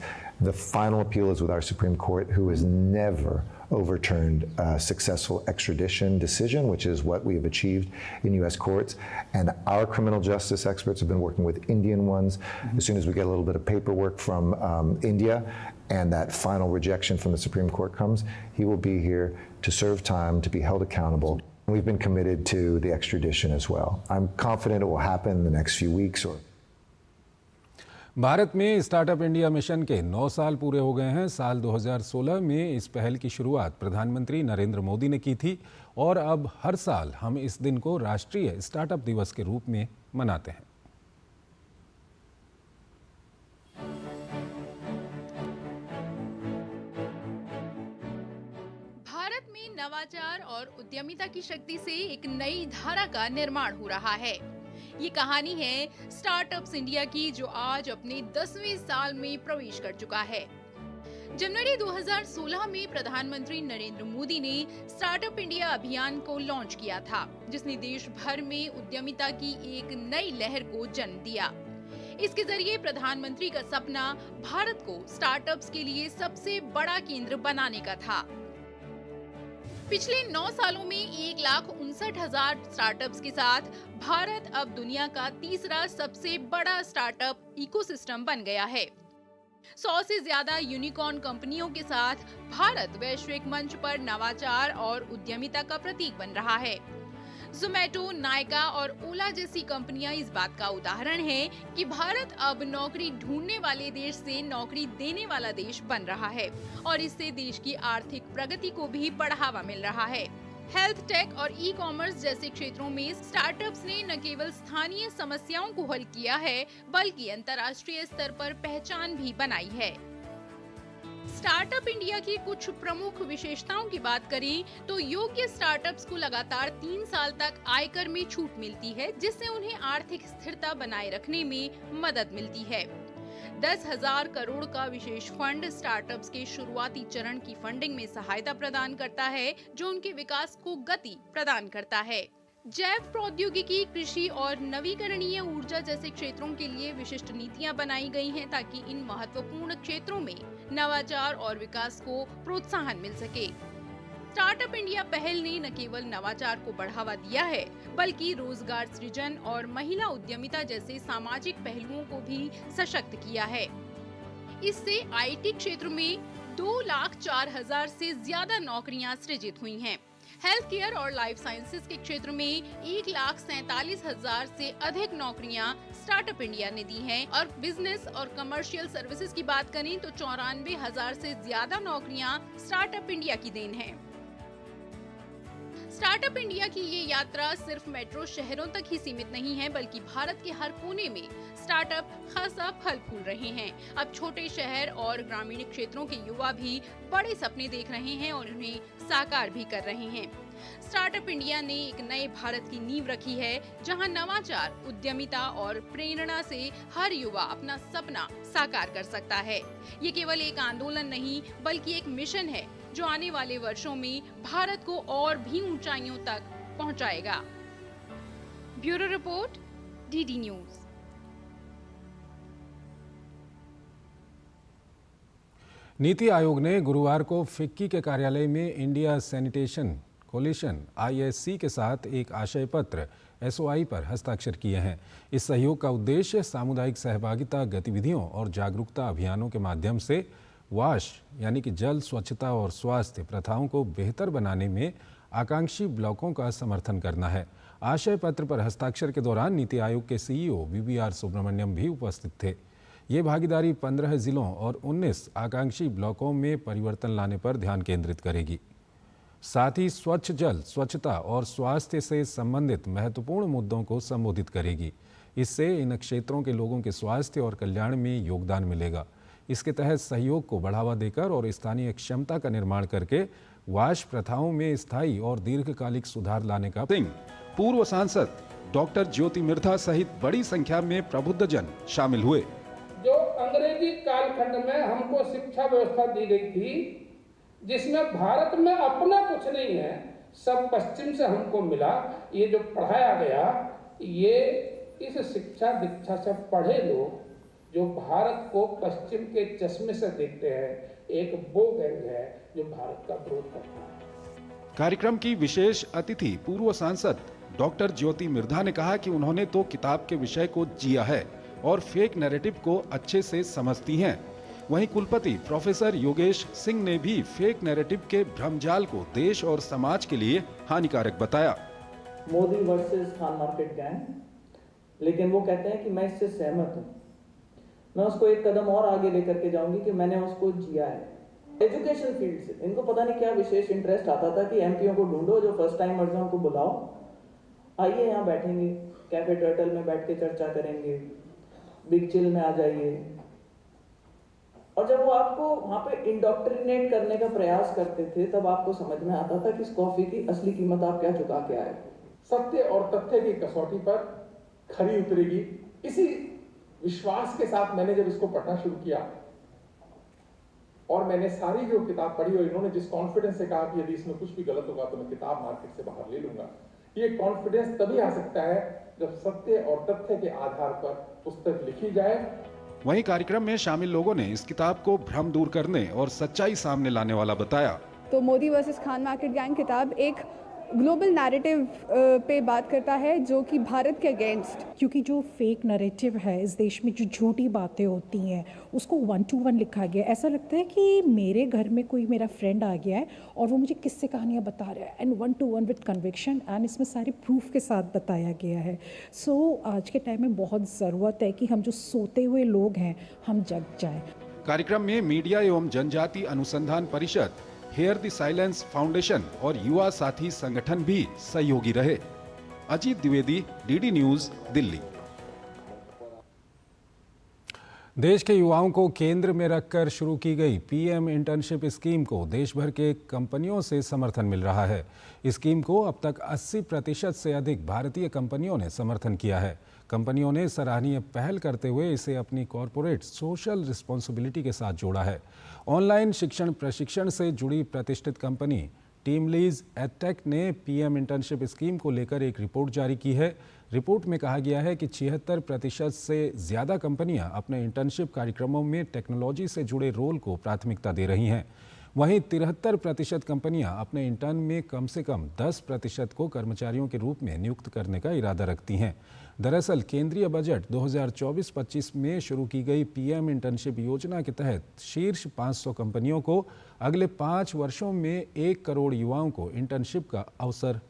The final appeal is with our Supreme Court, who has never overturned a successful extradition decision, which is what we have achieved in U.S. courts. And our criminal justice experts have been working with Indian ones. As soon as we get a little bit of paperwork from India and that final rejection from the Supreme Court comes, he will be here to serve time, to be held accountable. We've been committed to the extradition as well. I'm confident it will happen in the next few weeks or Bharat में स्टार्टअप इंडिया मिशन के 9 साल पूरे हो गए हैं। साल 2016 में इस पहल की शुरुआत प्रधानमंत्री नरेंद्र मोदी ने की थी और अब हर साल हम इस दिन को राष्ट्रीय स्टार्टअप दिवस के रूप में मनाते हैं। भारत में नवाचार और उद्यमिता की शक्ति से एक नई धारा का निर्माण हो रहा है। ये कहानी है स्टार्टअप्स इंडिया की, जो आज अपने 10वें साल में प्रवेश कर चुका है। जनवरी 2016 में प्रधानमंत्री नरेंद्र मोदी ने स्टार्टअप इंडिया अभियान को लॉन्च किया था, जिसने देश भर में उद्यमिता की एक नई लहर को जन्म दिया। इसके जरिए प्रधानमंत्री का सपना भारत को स्टार्टअप्स के लिए सबसे बड़ा केंद्र बनाने का था। पिछले 9 सालों में 1,59,000 स्टार्टअप्स के साथ भारत अब दुनिया का तीसरा सबसे बड़ा स्टार्टअप इकोसिस्टम बन गया है। 100 से ज्यादा यूनिकॉर्न कंपनियों के साथ भारत वैश्विक मंच पर नवाचार और उद्यमिता का प्रतीक बन रहा है। ज़ोमैटो, नायका और ओला जैसी कंपनियां इस बात का उदाहरण हैं कि भारत अब नौकरी ढूंढने वाले देश से नौकरी देने वाला देश बन रहा है और इससे देश की आर्थिक प्रगति को भी बढ़ावा मिल रहा है। हेल्थ टेक और ई कॉमर्स जैसे क्षेत्रों में स्टार्टअप्स ने न केवल स्थानीय समस्याओं को हल किया है, बल्कि अंतर्राष्ट्रीय स्तर पर पहचान भी बनाई है। स्टार्टअप इंडिया की कुछ प्रमुख विशेषताओं की बात करें तो योग्य स्टार्टअप्स को लगातार 3 साल तक आयकर में छूट मिलती है, जिससे उन्हें आर्थिक स्थिरता बनाए रखने में मदद मिलती है। 10,000 करोड़ का विशेष फंड स्टार्टअप्स के शुरुआती चरण की फंडिंग में सहायता प्रदान करता है, जो उनके विकास को गति प्रदान करता है। जैव प्रौद्योगिकी, कृषि और नवीकरणीय ऊर्जा जैसे क्षेत्रों के लिए विशिष्ट नीतियां बनाई गई हैं, ताकि इन महत्वपूर्ण क्षेत्रों में नवाचार और विकास को प्रोत्साहन मिल सके। स्टार्टअप इंडिया पहल ने न केवल नवाचार को बढ़ावा दिया है, बल्कि रोजगार सृजन और महिला उद्यमिता जैसे सामाजिक पहलुओं को भी सशक्त किया है। इससे आईटी क्षेत्र में 2,04,000 से ज्यादा नौकरियां सृजित हुई हैं। हेल्थ केयर और लाइफ साइंसेज के क्षेत्र में 1,47,000 से अधिक नौकरियां स्टार्टअप इंडिया ने दी हैं और बिजनेस और कमर्शियल सर्विसेज की बात करें तो 94,000 से ज्यादा नौकरियां स्टार्टअप इंडिया की देन है। स्टार्टअप इंडिया की ये यात्रा सिर्फ मेट्रो शहरों तक ही सीमित नहीं है, बल्कि भारत के हर कोने में स्टार्टअप खासा फल फूल रहे हैं। अब छोटे शहर और ग्रामीण क्षेत्रों के युवा भी बड़े सपने देख रहे हैं और उन्हें साकार भी कर रहे हैं। स्टार्टअप इंडिया ने एक नए भारत की नींव रखी है, जहां नवाचार, उद्यमिता और प्रेरणा से हर युवा अपना सपना साकार कर सकता है। ये केवल एक आंदोलन नहीं, बल्कि एक मिशन है जो आने वाले वर्षों में भारत को और भी ऊंचाइयों तक पहुंचाएगा। Bureau report, DD news. NITI Aayog ने गुरुवार को फिक्की के कार्यालय में इंडिया सैनिटेशन कोलिशन ISC के साथ एक आशय पत्र SOI पर हस्ताक्षर किए हैं। इस सहयोग का उद्देश्य सामुदायिक सहभागिता गतिविधियों और जागरूकता अभियानों के माध्यम से वाश यानी कि जल स्वच्छता और स्वास्थ्य प्रथाओं को बेहतर बनाने में आकांक्षी ब्लॉकों का समर्थन करना है। आशय पत्र पर हस्ताक्षर के दौरान नीति आयोग के CEO VBR सुब्रमण्यम भी उपस्थित थे। ये भागीदारी 15 जिलों और 19 आकांक्षी ब्लॉकों में परिवर्तन लाने पर ध्यान केंद्रित करेगी। साथ ही स्वच्छ जल, स्वच्छता और स्वास्थ्य से संबंधित महत्वपूर्ण मुद्दों को संबोधित करेगी। इससे इन क्षेत्रों के लोगों के स्वास्थ्य और कल्याण में योगदान मिलेगा। इसके तहत सहयोग को बढ़ावा देकर और स्थानीय क्षमता का निर्माण करके वाश प्रथाओं में स्थायी और दीर्घकालिक सुधार लाने का पूर्व सांसद डॉक्टर ज्योति मिर्धा सहित बड़ी संख्या में प्रबुद्धजन शामिल हुए। जो अंग्रेजी कालखंड में हमको शिक्षा व्यवस्था दी गई थी, जिसमें भारत में अपना कुछ नहीं है, सब पश्चिम से हमको मिला, ये जो पढ़ाया गया, ये इस शिक्षा दीक्षा से पढ़े लोग जो भारत को पश्चिम के चश्मे से देखते हैं, एक वो गैंग है जो भारत का विरोध करता है। कार्यक्रम की विशेष अतिथि पूर्व सांसद डॉक्टर ज्योति मिर्धा ने कहा कि उन्होंने तो किताब के विषय को जिया है और फेक नैरेटिव को अच्छे से समझती हैं। वहीं कुलपति प्रोफेसर योगेश सिंह ने भी फेक नैरेटिव के भ्रमजाल को देश और समाज के लिए हानिकारक बताया। Modi versus Khan market gang, लेकिन वो कहते हैं कि मैं इससे सहमत हूँ। मैं उसको एक कदम और आगे लेकर के जाऊंगी कि मैंने उसको जिया है। एजुकेशन फील्ड से इनको पता नहीं क्या विशेष इंटरेस्ट आता था कि एमपीओ को ढूंढो, जो फर्स्ट टाइमर्स हैं उनको बुलाओ, आइए यहाँ बैठेंगे, कैफे टर्टल में बैठ के चर्चा करेंगे, बिग चिल में आ जाइए। और जब वो आपको वहाँ पे इंडोक्ट्रिनेट करने का प्रयास करते थे, तब आपको समझ में आता था कि इस कॉफी की असली कीमत आप क्या चुका के आए। सत्य और तथ्य की कसौटी पर खरी उतरेगी, इसी विश्वास के साथ मैंने जब इसको पढ़ना शुरू किया और मैंने सारी जो किताब पढ़ी और इन्होंने जिस कॉन्फिडेंस से कहा कि यदि इसमें कुछ भी गलत होगा तो मैं किताब मार्केट से बाहर ले लूंगा, ये कॉन्फिडेंस तभी आ सकता है जब सत्य और तथ्य के आधार पर पुस्तक लिखी जाए। वहीं कार्यक्रम में शामिल लोगों ने इस किताब को भ्रम दूर करने और सच्चाई सामने लाने वाला बताया। तो Modi versus Khan market gang किताब एक ग्लोबल नैरेटिव पे बात करता है जो कि भारत के अगेंस्ट, क्योंकि जो फेक नैरेटिव है इस देश में, जो झूठी बातें होती हैं, उसको 1-to-1 लिखा गया। ऐसा लगता है कि मेरे घर में कोई मेरा फ्रेंड आ गया है और वो मुझे किस्से कहानियाँ बता रहा है, and 1-to-1 with conviction, and इसमें सारे प्रूफ के साथ बताया गया है। सो आज के टाइम में बहुत ज़रूरत है कि हम जो सोते हुए लोग हैं हम जग जाए। कार्यक्रम में मीडिया एवं जनजाति अनुसंधान परिषद हेयर द साइलेंस फाउंडेशन और युवा साथी संगठन भी सहयोगी रहे। Ajit Dwivedi, DD news, Delhi. देश के युवाओं को केंद्र में रखकर शुरू की गई पीएम इंटर्नशिप स्कीम को देश भर के कंपनियों से समर्थन मिल रहा है। स्कीम को अब तक 80% से अधिक भारतीय कंपनियों ने समर्थन किया है। कंपनियों ने सराहनीय पहल करते हुए इसे अपनी कॉरपोरेट सोशल रिस्पॉन्सिबिलिटी के साथ जोड़ा है। ऑनलाइन शिक्षण प्रशिक्षण से जुड़ी प्रतिष्ठित कंपनी टीमलीज एडटेक ने पीएम इंटर्नशिप स्कीम को लेकर एक रिपोर्ट जारी की है। रिपोर्ट में कहा गया है कि 76% से ज़्यादा कंपनियां अपने इंटर्नशिप कार्यक्रमों में टेक्नोलॉजी से जुड़े रोल को प्राथमिकता दे रही हैं। वहीं 73% कंपनियां अपने इंटर्न में कम से कम 10% को कर्मचारियों के रूप में नियुक्त करने का इरादा रखती हैं। दरअसल केंद्रीय बजट 2024-25 में शुरू की गई पीएम इंटर्नशिप योजना के तहत शीर्ष 500 कंपनियों को अगले 5 वर्षों में 1 करोड़ युवाओं को इंटर्नशिप का अवसर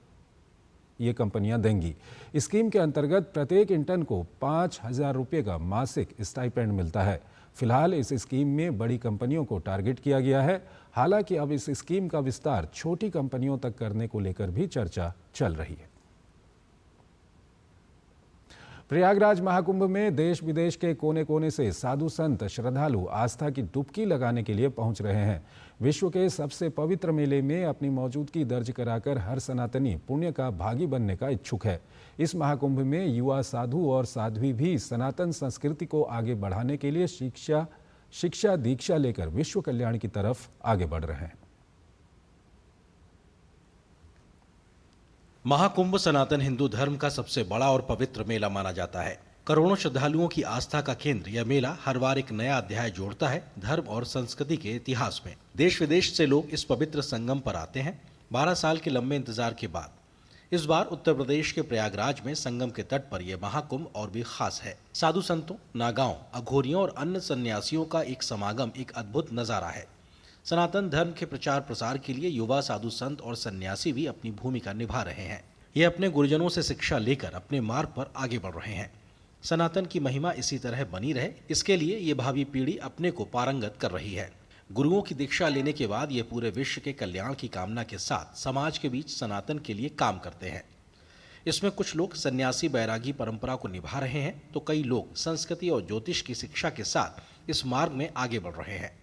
ये कंपनियां देंगी। स्कीम के अंतर्गत प्रत्येक इंटर्न को 5,000 रुपये का मासिक स्टाइपेंड मिलता है। फिलहाल इस स्कीम में बड़ी कंपनियों को टारगेट किया गया है। हालांकि अब इस स्कीम का विस्तार छोटी कंपनियों तक करने को लेकर भी चर्चा चल रही है। प्रयागराज महाकुंभ में देश विदेश के कोने कोने से साधु संत श्रद्धालु आस्था की डुबकी लगाने के लिए पहुंच रहे हैं। विश्व के सबसे पवित्र मेले में अपनी मौजूदगी दर्ज कराकर हर सनातनी पुण्य का भागी बनने का इच्छुक है। इस महाकुंभ में युवा साधु और साध्वी भी सनातन संस्कृति को आगे बढ़ाने के लिए शिक्षा दीक्षा लेकर विश्व कल्याण की तरफ आगे बढ़ रहे हैं। महाकुंभ सनातन हिंदू धर्म का सबसे बड़ा और पवित्र मेला माना जाता है। करोड़ों श्रद्धालुओं की आस्था का केंद्र यह मेला हर बार एक नया अध्याय जोड़ता है धर्म और संस्कृति के इतिहास में। देश विदेश से लोग इस पवित्र संगम पर आते हैं। 12 साल के लंबे इंतजार के बाद इस बार उत्तर प्रदेश के प्रयागराज में संगम के तट पर यह महाकुंभ और भी खास है। साधु संतों, नागाओं, अघोरियों और अन्य सन्यासियों का एक समागम एक अद्भुत नजारा है। सनातन धर्म के प्रचार प्रसार के लिए युवा साधु संत और सन्यासी भी अपनी भूमिका निभा रहे हैं। ये अपने गुरुजनों से शिक्षा लेकर अपने मार्ग पर आगे बढ़ रहे हैं। सनातन की महिमा इसी तरह बनी रहे, इसके लिए ये भावी पीढ़ी अपने को पारंगत कर रही है। गुरुओं की दीक्षा लेने के बाद ये पूरे विश्व के कल्याण की कामना के साथ समाज के बीच सनातन के लिए काम करते हैं। इसमें कुछ लोग सन्यासी बैरागी परंपरा को निभा रहे हैं, तो कई लोग संस्कृति और ज्योतिष की शिक्षा के साथ इस मार्ग में आगे बढ़ रहे हैं।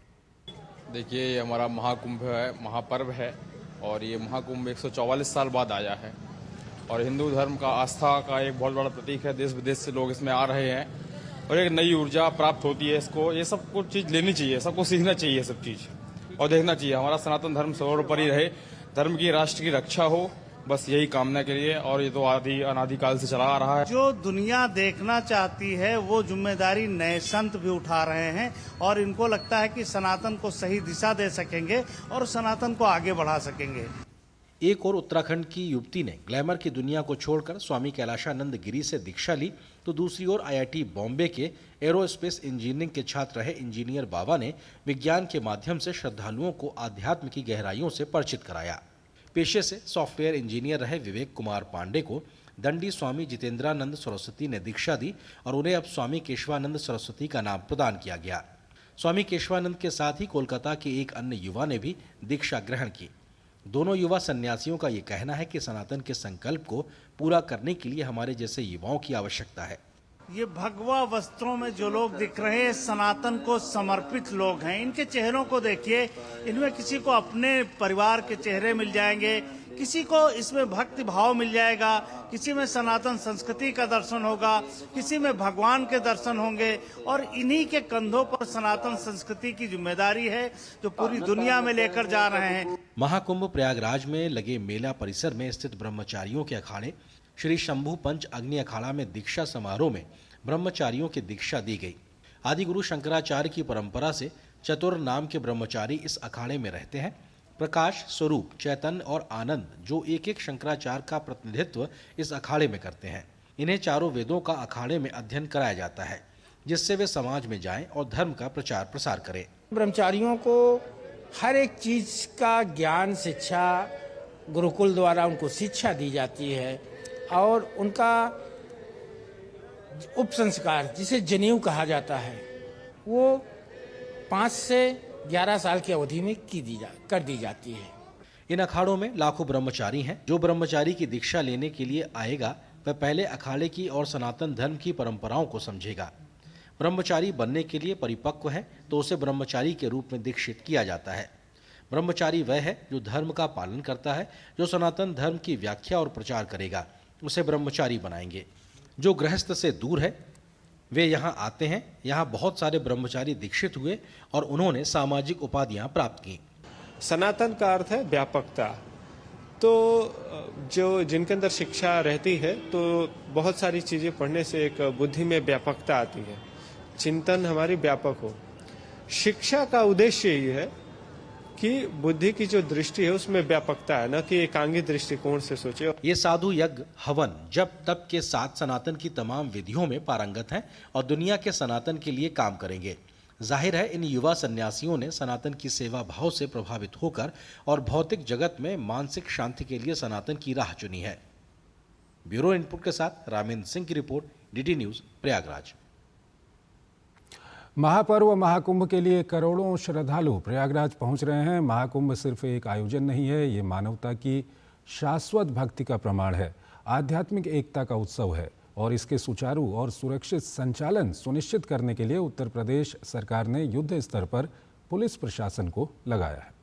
देखिए, ये हमारा महाकुंभ है, महापर्व है और ये महाकुंभ 144 साल बाद आया है और हिंदू धर्म का आस्था का एक बहुत बड़ा प्रतीक है। देश विदेश से लोग इसमें आ रहे हैं और एक नई ऊर्जा प्राप्त होती है। इसको ये सब कुछ चीज़ लेनी चाहिए, सबको सीखना चाहिए, सब चीज़ और देखना चाहिए। हमारा सनातन धर्म सर्वोपरि रहे, धर्म की, राष्ट्र की रक्षा हो, बस यही कामना के लिए। और ये तो अनादिकाल से चला आ रहा है। जो दुनिया देखना चाहती है वो जिम्मेदारी नए संत भी उठा रहे हैं और इनको लगता है कि सनातन को सही दिशा दे सकेंगे और सनातन को आगे बढ़ा सकेंगे। एक और उत्तराखंड की युवती ने ग्लैमर की दुनिया को छोड़कर स्वामी कैलाशानंद गिरी से दीक्षा ली, तो दूसरी ओर आईआईटी बॉम्बे के एरोस्पेस इंजीनियरिंग के छात्र रहे इंजीनियर बाबा ने विज्ञान के माध्यम से श्रद्धालुओं को आध्यात्म की गहराइयों से परिचित कराया। पेशे से सॉफ्टवेयर इंजीनियर रहे विवेक कुमार पांडे को दंडी स्वामी जितेंद्रानंद सरस्वती ने दीक्षा दी और उन्हें अब स्वामी केशवानंद सरस्वती का नाम प्रदान किया गया। स्वामी केशवानंद के साथ ही कोलकाता के एक अन्य युवा ने भी दीक्षा ग्रहण की। दोनों युवा सन्यासियों का ये कहना है कि सनातन के संकल्प को पूरा करने के लिए हमारे जैसे युवाओं की आवश्यकता है। ये भगवा वस्त्रों में जो लोग दिख रहे हैं सनातन को समर्पित लोग हैं। इनके चेहरों को देखिए, इनमें किसी को अपने परिवार के चेहरे मिल जाएंगे, किसी को इसमें भक्ति भाव मिल जाएगा, किसी में सनातन संस्कृति का दर्शन होगा, किसी में भगवान के दर्शन होंगे और इन्हीं के कंधों पर सनातन संस्कृति की जिम्मेदारी है जो पूरी दुनिया में लेकर जा रहे हैं। महाकुंभ प्रयागराज में लगे मेला परिसर में स्थित ब्रह्मचारियों के अखाड़े श्री शंभू पंच अग्नि अखाड़ा में दीक्षा समारोह में ब्रह्मचारियों की दीक्षा दी गई। आदि गुरु शंकराचार्य की परंपरा से चतुर नाम के ब्रह्मचारी इस अखाड़े में रहते हैं। प्रकाश, स्वरूप, चैतन्य और आनंद जो एक एक शंकराचार्य का प्रतिनिधित्व इस अखाड़े में करते हैं। इन्हें चारों वेदों का अखाड़े में अध्ययन कराया जाता है, जिससे वे समाज में जाएं और धर्म का प्रचार प्रसार करें। ब्रह्मचारियों को हर एक चीज का ज्ञान, शिक्षा गुरुकुल द्वारा उनको शिक्षा दी जाती है और उनका उपसंस्कार जिसे जनेऊ कहा जाता है वो 5 से 11 साल की अवधि में कर दी जाती है। इन अखाड़ों में लाखों ब्रह्मचारी हैं। जो ब्रह्मचारी की दीक्षा लेने के लिए आएगा वह पहले अखाड़े की और सनातन धर्म की परंपराओं को समझेगा। ब्रह्मचारी बनने के लिए परिपक्व है तो उसे ब्रह्मचारी के रूप में दीक्षित किया जाता है। ब्रह्मचारी वह है जो धर्म का पालन करता है, जो सनातन धर्म की व्याख्या और प्रचार करेगा, उसे ब्रह्मचारी बनाएंगे। जो गृहस्थ से दूर है वे यहाँ आते हैं। यहाँ बहुत सारे ब्रह्मचारी दीक्षित हुए और उन्होंने सामाजिक उपाधियाँ प्राप्त की। सनातन का अर्थ है व्यापकता। तो जो जिनके अंदर शिक्षा रहती है तो बहुत सारी चीज़ें पढ़ने से एक बुद्धि में व्यापकता आती है, चिंतन हमारी व्यापक हो। शिक्षा का उद्देश्य यही है कि बुद्धि की जो दृष्टि है उसमें व्यापकता है, न कि एकांगी दृष्टिकोण से सोचे। ये साधु यज्ञ हवन जप तप के साथ सनातन की तमाम विधियों में पारंगत हैं और दुनिया के सनातन के लिए काम करेंगे। जाहिर है इन युवा सन्यासियों ने सनातन की सेवा भाव से प्रभावित होकर और भौतिक जगत में मानसिक शांति के लिए सनातन की राह चुनी है। ब्यूरो इनपुट के साथ रामेंद्र सिंह की रिपोर्ट, डीडी न्यूज, प्रयागराज। महापर्व महाकुंभ के लिए करोड़ों श्रद्धालु प्रयागराज पहुंच रहे हैं। महाकुंभ सिर्फ एक आयोजन नहीं है, ये मानवता की शाश्वत भक्ति का प्रमाण है, आध्यात्मिक एकता का उत्सव है और इसके सुचारू और सुरक्षित संचालन सुनिश्चित करने के लिए उत्तर प्रदेश सरकार ने युद्ध स्तर पर पुलिस प्रशासन को लगाया है।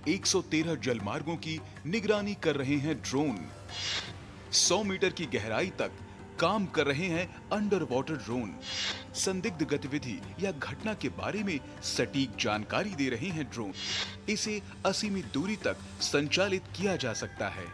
– 113 जलमार्गों की निगरानी कर रहे हैं ड्रोन। 100 मीटर की गहराई तक काम कर रहे हैं अंडर वाटर ड्रोन। संदिग्ध गतिविधि या घटना के बारे में सटीक जानकारी दे रहे हैं ड्रोन। इसे असीमित दूरी तक संचालित किया जा सकता है।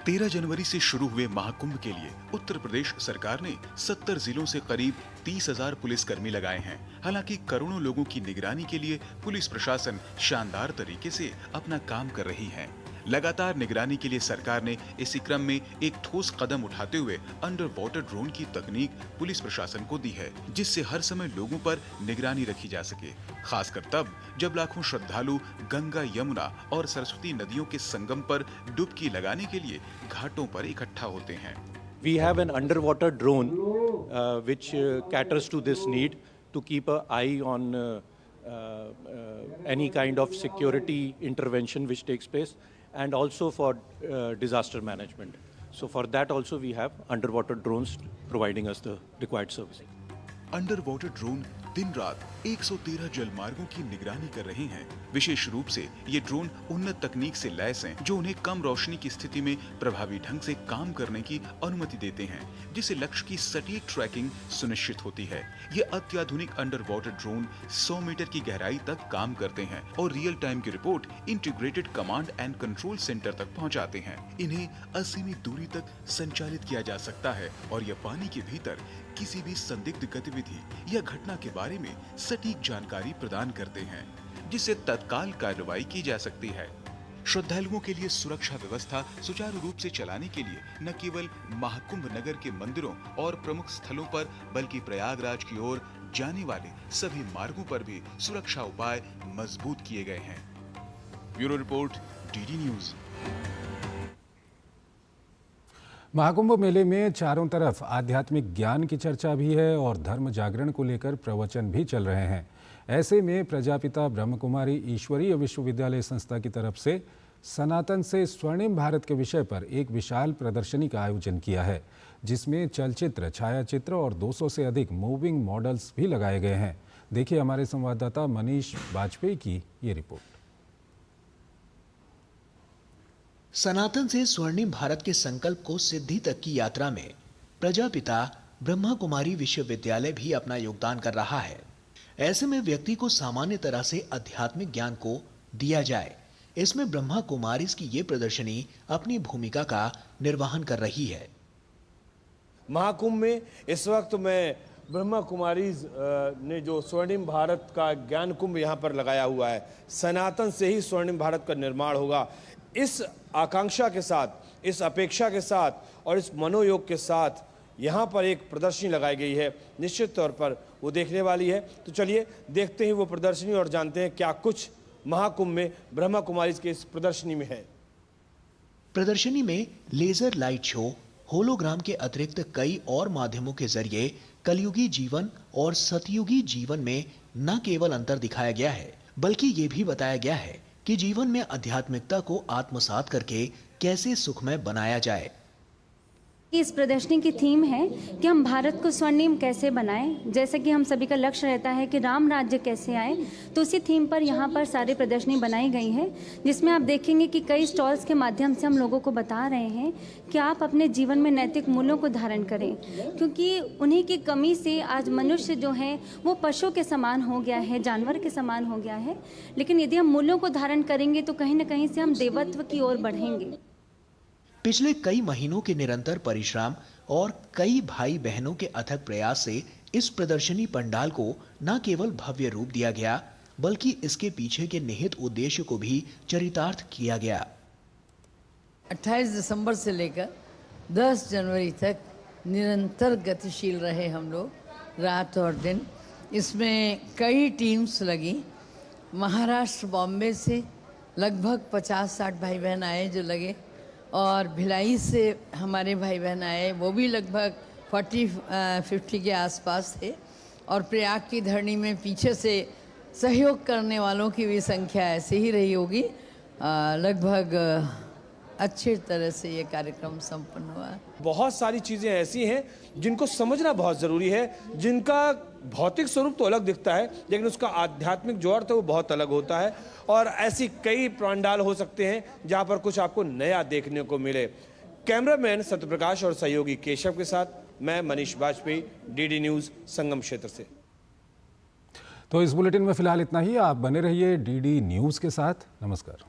13 जनवरी से शुरू हुए महाकुंभ के लिए उत्तर प्रदेश सरकार ने 70 जिलों से करीब 30,000 पुलिसकर्मी लगाए हैं। हालांकि करोड़ों लोगों की निगरानी के लिए पुलिस प्रशासन शानदार तरीके से अपना काम कर रही है। लगातार निगरानी के लिए सरकार ने इसी क्रम में एक ठोस कदम उठाते हुए अंडर वाटर ड्रोन की तकनीक पुलिस प्रशासन को दी है, जिससे हर समय लोगों पर निगरानी रखी जा सके, खासकर तब जब लाखों श्रद्धालु गंगा, यमुना और सरस्वती नदियों के संगम पर डुबकी लगाने के लिए घाटों पर इकट्ठा होते हैं। We have an underwater drone which caters to this need to keep an eye on any kind of security intervention which takes place, and also for disaster management. So for that also we have underwater drones providing us the required servicing. Under water drone दिन रात 113 जलमार्गों की निगरानी कर रहे हैं। विशेष रूप से ये ड्रोन उन्नत तकनीक से लैस हैं, जो उन्हें कम रोशनी की स्थिति में प्रभावी ढंग से काम करने की अनुमति देते हैं, जिससे लक्ष्य की सटीक ट्रैकिंग सुनिश्चित होती है। ये अत्याधुनिक अंडर वाटर ड्रोन 100 मीटर की गहराई तक काम करते हैं और रियल टाइम की report integrated command and control centre तक पहुँचाते हैं। इन्हें असीमित दूरी तक संचालित किया जा सकता है और यह पानी के भीतर किसी भी संदिग्ध गतिविधि या घटना के बारे में सटीक जानकारी प्रदान करते हैं, जिससे तत्काल कार्रवाई की जा सकती है। श्रद्धालुओं के लिए सुरक्षा व्यवस्था सुचारू रूप से चलाने के लिए न केवल महाकुंभ नगर के मंदिरों और प्रमुख स्थलों पर, बल्कि प्रयागराज की ओर जाने वाले सभी मार्गों पर भी सुरक्षा उपाय मजबूत किए गए हैं। Bureau report, DD news. Mahakumbh मेले में चारों तरफ आध्यात्मिक ज्ञान की चर्चा भी है और धर्म जागरण को लेकर प्रवचन भी चल रहे हैं। ऐसे में प्रजापिता ब्रह्मकुमारी ईश्वरीय विश्वविद्यालय संस्था की तरफ से सनातन से स्वर्णिम भारत के विषय पर एक विशाल प्रदर्शनी का आयोजन किया है, जिसमें चलचित्र, छायाचित्र और 200 से अधिक मूविंग मॉडल्स भी लगाए गए हैं। देखिए हमारे संवाददाता मनीष वाजपेयी की ये रिपोर्ट। सनातन से स्वर्णिम भारत के संकल्प को सिद्धि तक की यात्रा में प्रजापिता ब्रह्मा कुमारी विश्वविद्यालय भी अपना योगदान कर रहा है। ऐसे में व्यक्ति को सामान्य तरह से आध्यात्मिक ज्ञान को दिया जाए, इसमें ब्रह्मा कुमारी की ये प्रदर्शनी अपनी भूमिका का निर्वहन कर रही है। महाकुंभ में इस वक्त मैं ब्रह्मा कुमारी ने जो स्वर्णिम भारत का ज्ञान कुंभ यहाँ पर लगाया हुआ है, सनातन से ही स्वर्णिम भारत का निर्माण होगा, इस आकांक्षा के साथ, इस अपेक्षा के साथ और इस मनोयोग के साथ यहाँ पर एक प्रदर्शनी लगाई गई है। निश्चित तौर पर वो देखने वाली है। तो चलिए देखते हैं वो प्रदर्शनी और जानते हैं क्या कुछ महाकुंभ में ब्रह्मा कुमारी के इस प्रदर्शनी में है। प्रदर्शनी में लेजर लाइट शो, होलोग्राम के अतिरिक्त कई और माध्यमों के जरिए कलयुगी जीवन और सतयुगी जीवन में न केवल अंतर दिखाया गया है, बल्कि ये भी बताया गया है कि जीवन में आध्यात्मिकता को आत्मसात करके कैसे सुखमय बनाया जाए। इस प्रदर्शनी की थीम है कि हम भारत को स्वर्णिम कैसे बनाएं। जैसे कि हम सभी का लक्ष्य रहता है कि राम राज्य कैसे आए, तो उसी थीम पर यहाँ पर सारी प्रदर्शनी बनाई गई है, जिसमें आप देखेंगे कि कई स्टॉल्स के माध्यम से हम लोगों को बता रहे हैं कि आप अपने जीवन में नैतिक मूल्यों को धारण करें, क्योंकि उन्हीं की कमी से आज मनुष्य जो है वो पशु के समान हो गया है, जानवर के समान हो गया है। लेकिन यदि हम मूल्यों को धारण करेंगे तो कहीं ना कहीं से हम देवत्व की ओर बढ़ेंगे। पिछले कई महीनों के निरंतर परिश्रम और कई भाई बहनों के अथक प्रयास से इस प्रदर्शनी पंडाल को न केवल भव्य रूप दिया गया, बल्कि इसके पीछे के निहित उद्देश्य को भी चरितार्थ किया गया। 28 दिसंबर से लेकर 10 जनवरी तक निरंतर गतिशील रहे हम लोग, रात और दिन। इसमें कई टीम्स लगी। महाराष्ट्र, बॉम्बे से लगभग 50-60 भाई बहन आए जो लगे, और भिलाई से हमारे भाई बहन आए, वो भी लगभग 40-50 के आसपास थे। और प्रयाग की धरनी में पीछे से सहयोग करने वालों की भी संख्या ऐसे ही रही होगी। लगभग अच्छी तरह से ये कार्यक्रम संपन्न हुआ। बहुत सारी चीज़ें ऐसी हैं जिनको समझना बहुत ज़रूरी है, जिनका भौतिक स्वरूप तो अलग दिखता है, लेकिन उसका आध्यात्मिक जो अर्थ है वो बहुत अलग होता है। और ऐसी कई पंडाल हो सकते हैं जहां पर कुछ आपको नया देखने को मिले। कैमरामैन सत्यप्रकाश और सहयोगी केशव के साथ मैं मनीष वाजपेयी, डीडी न्यूज़, संगम क्षेत्र से। तो इस बुलेटिन में फिलहाल इतना ही। आप बने रहिए डीडी न्यूज़ के साथ। नमस्कार।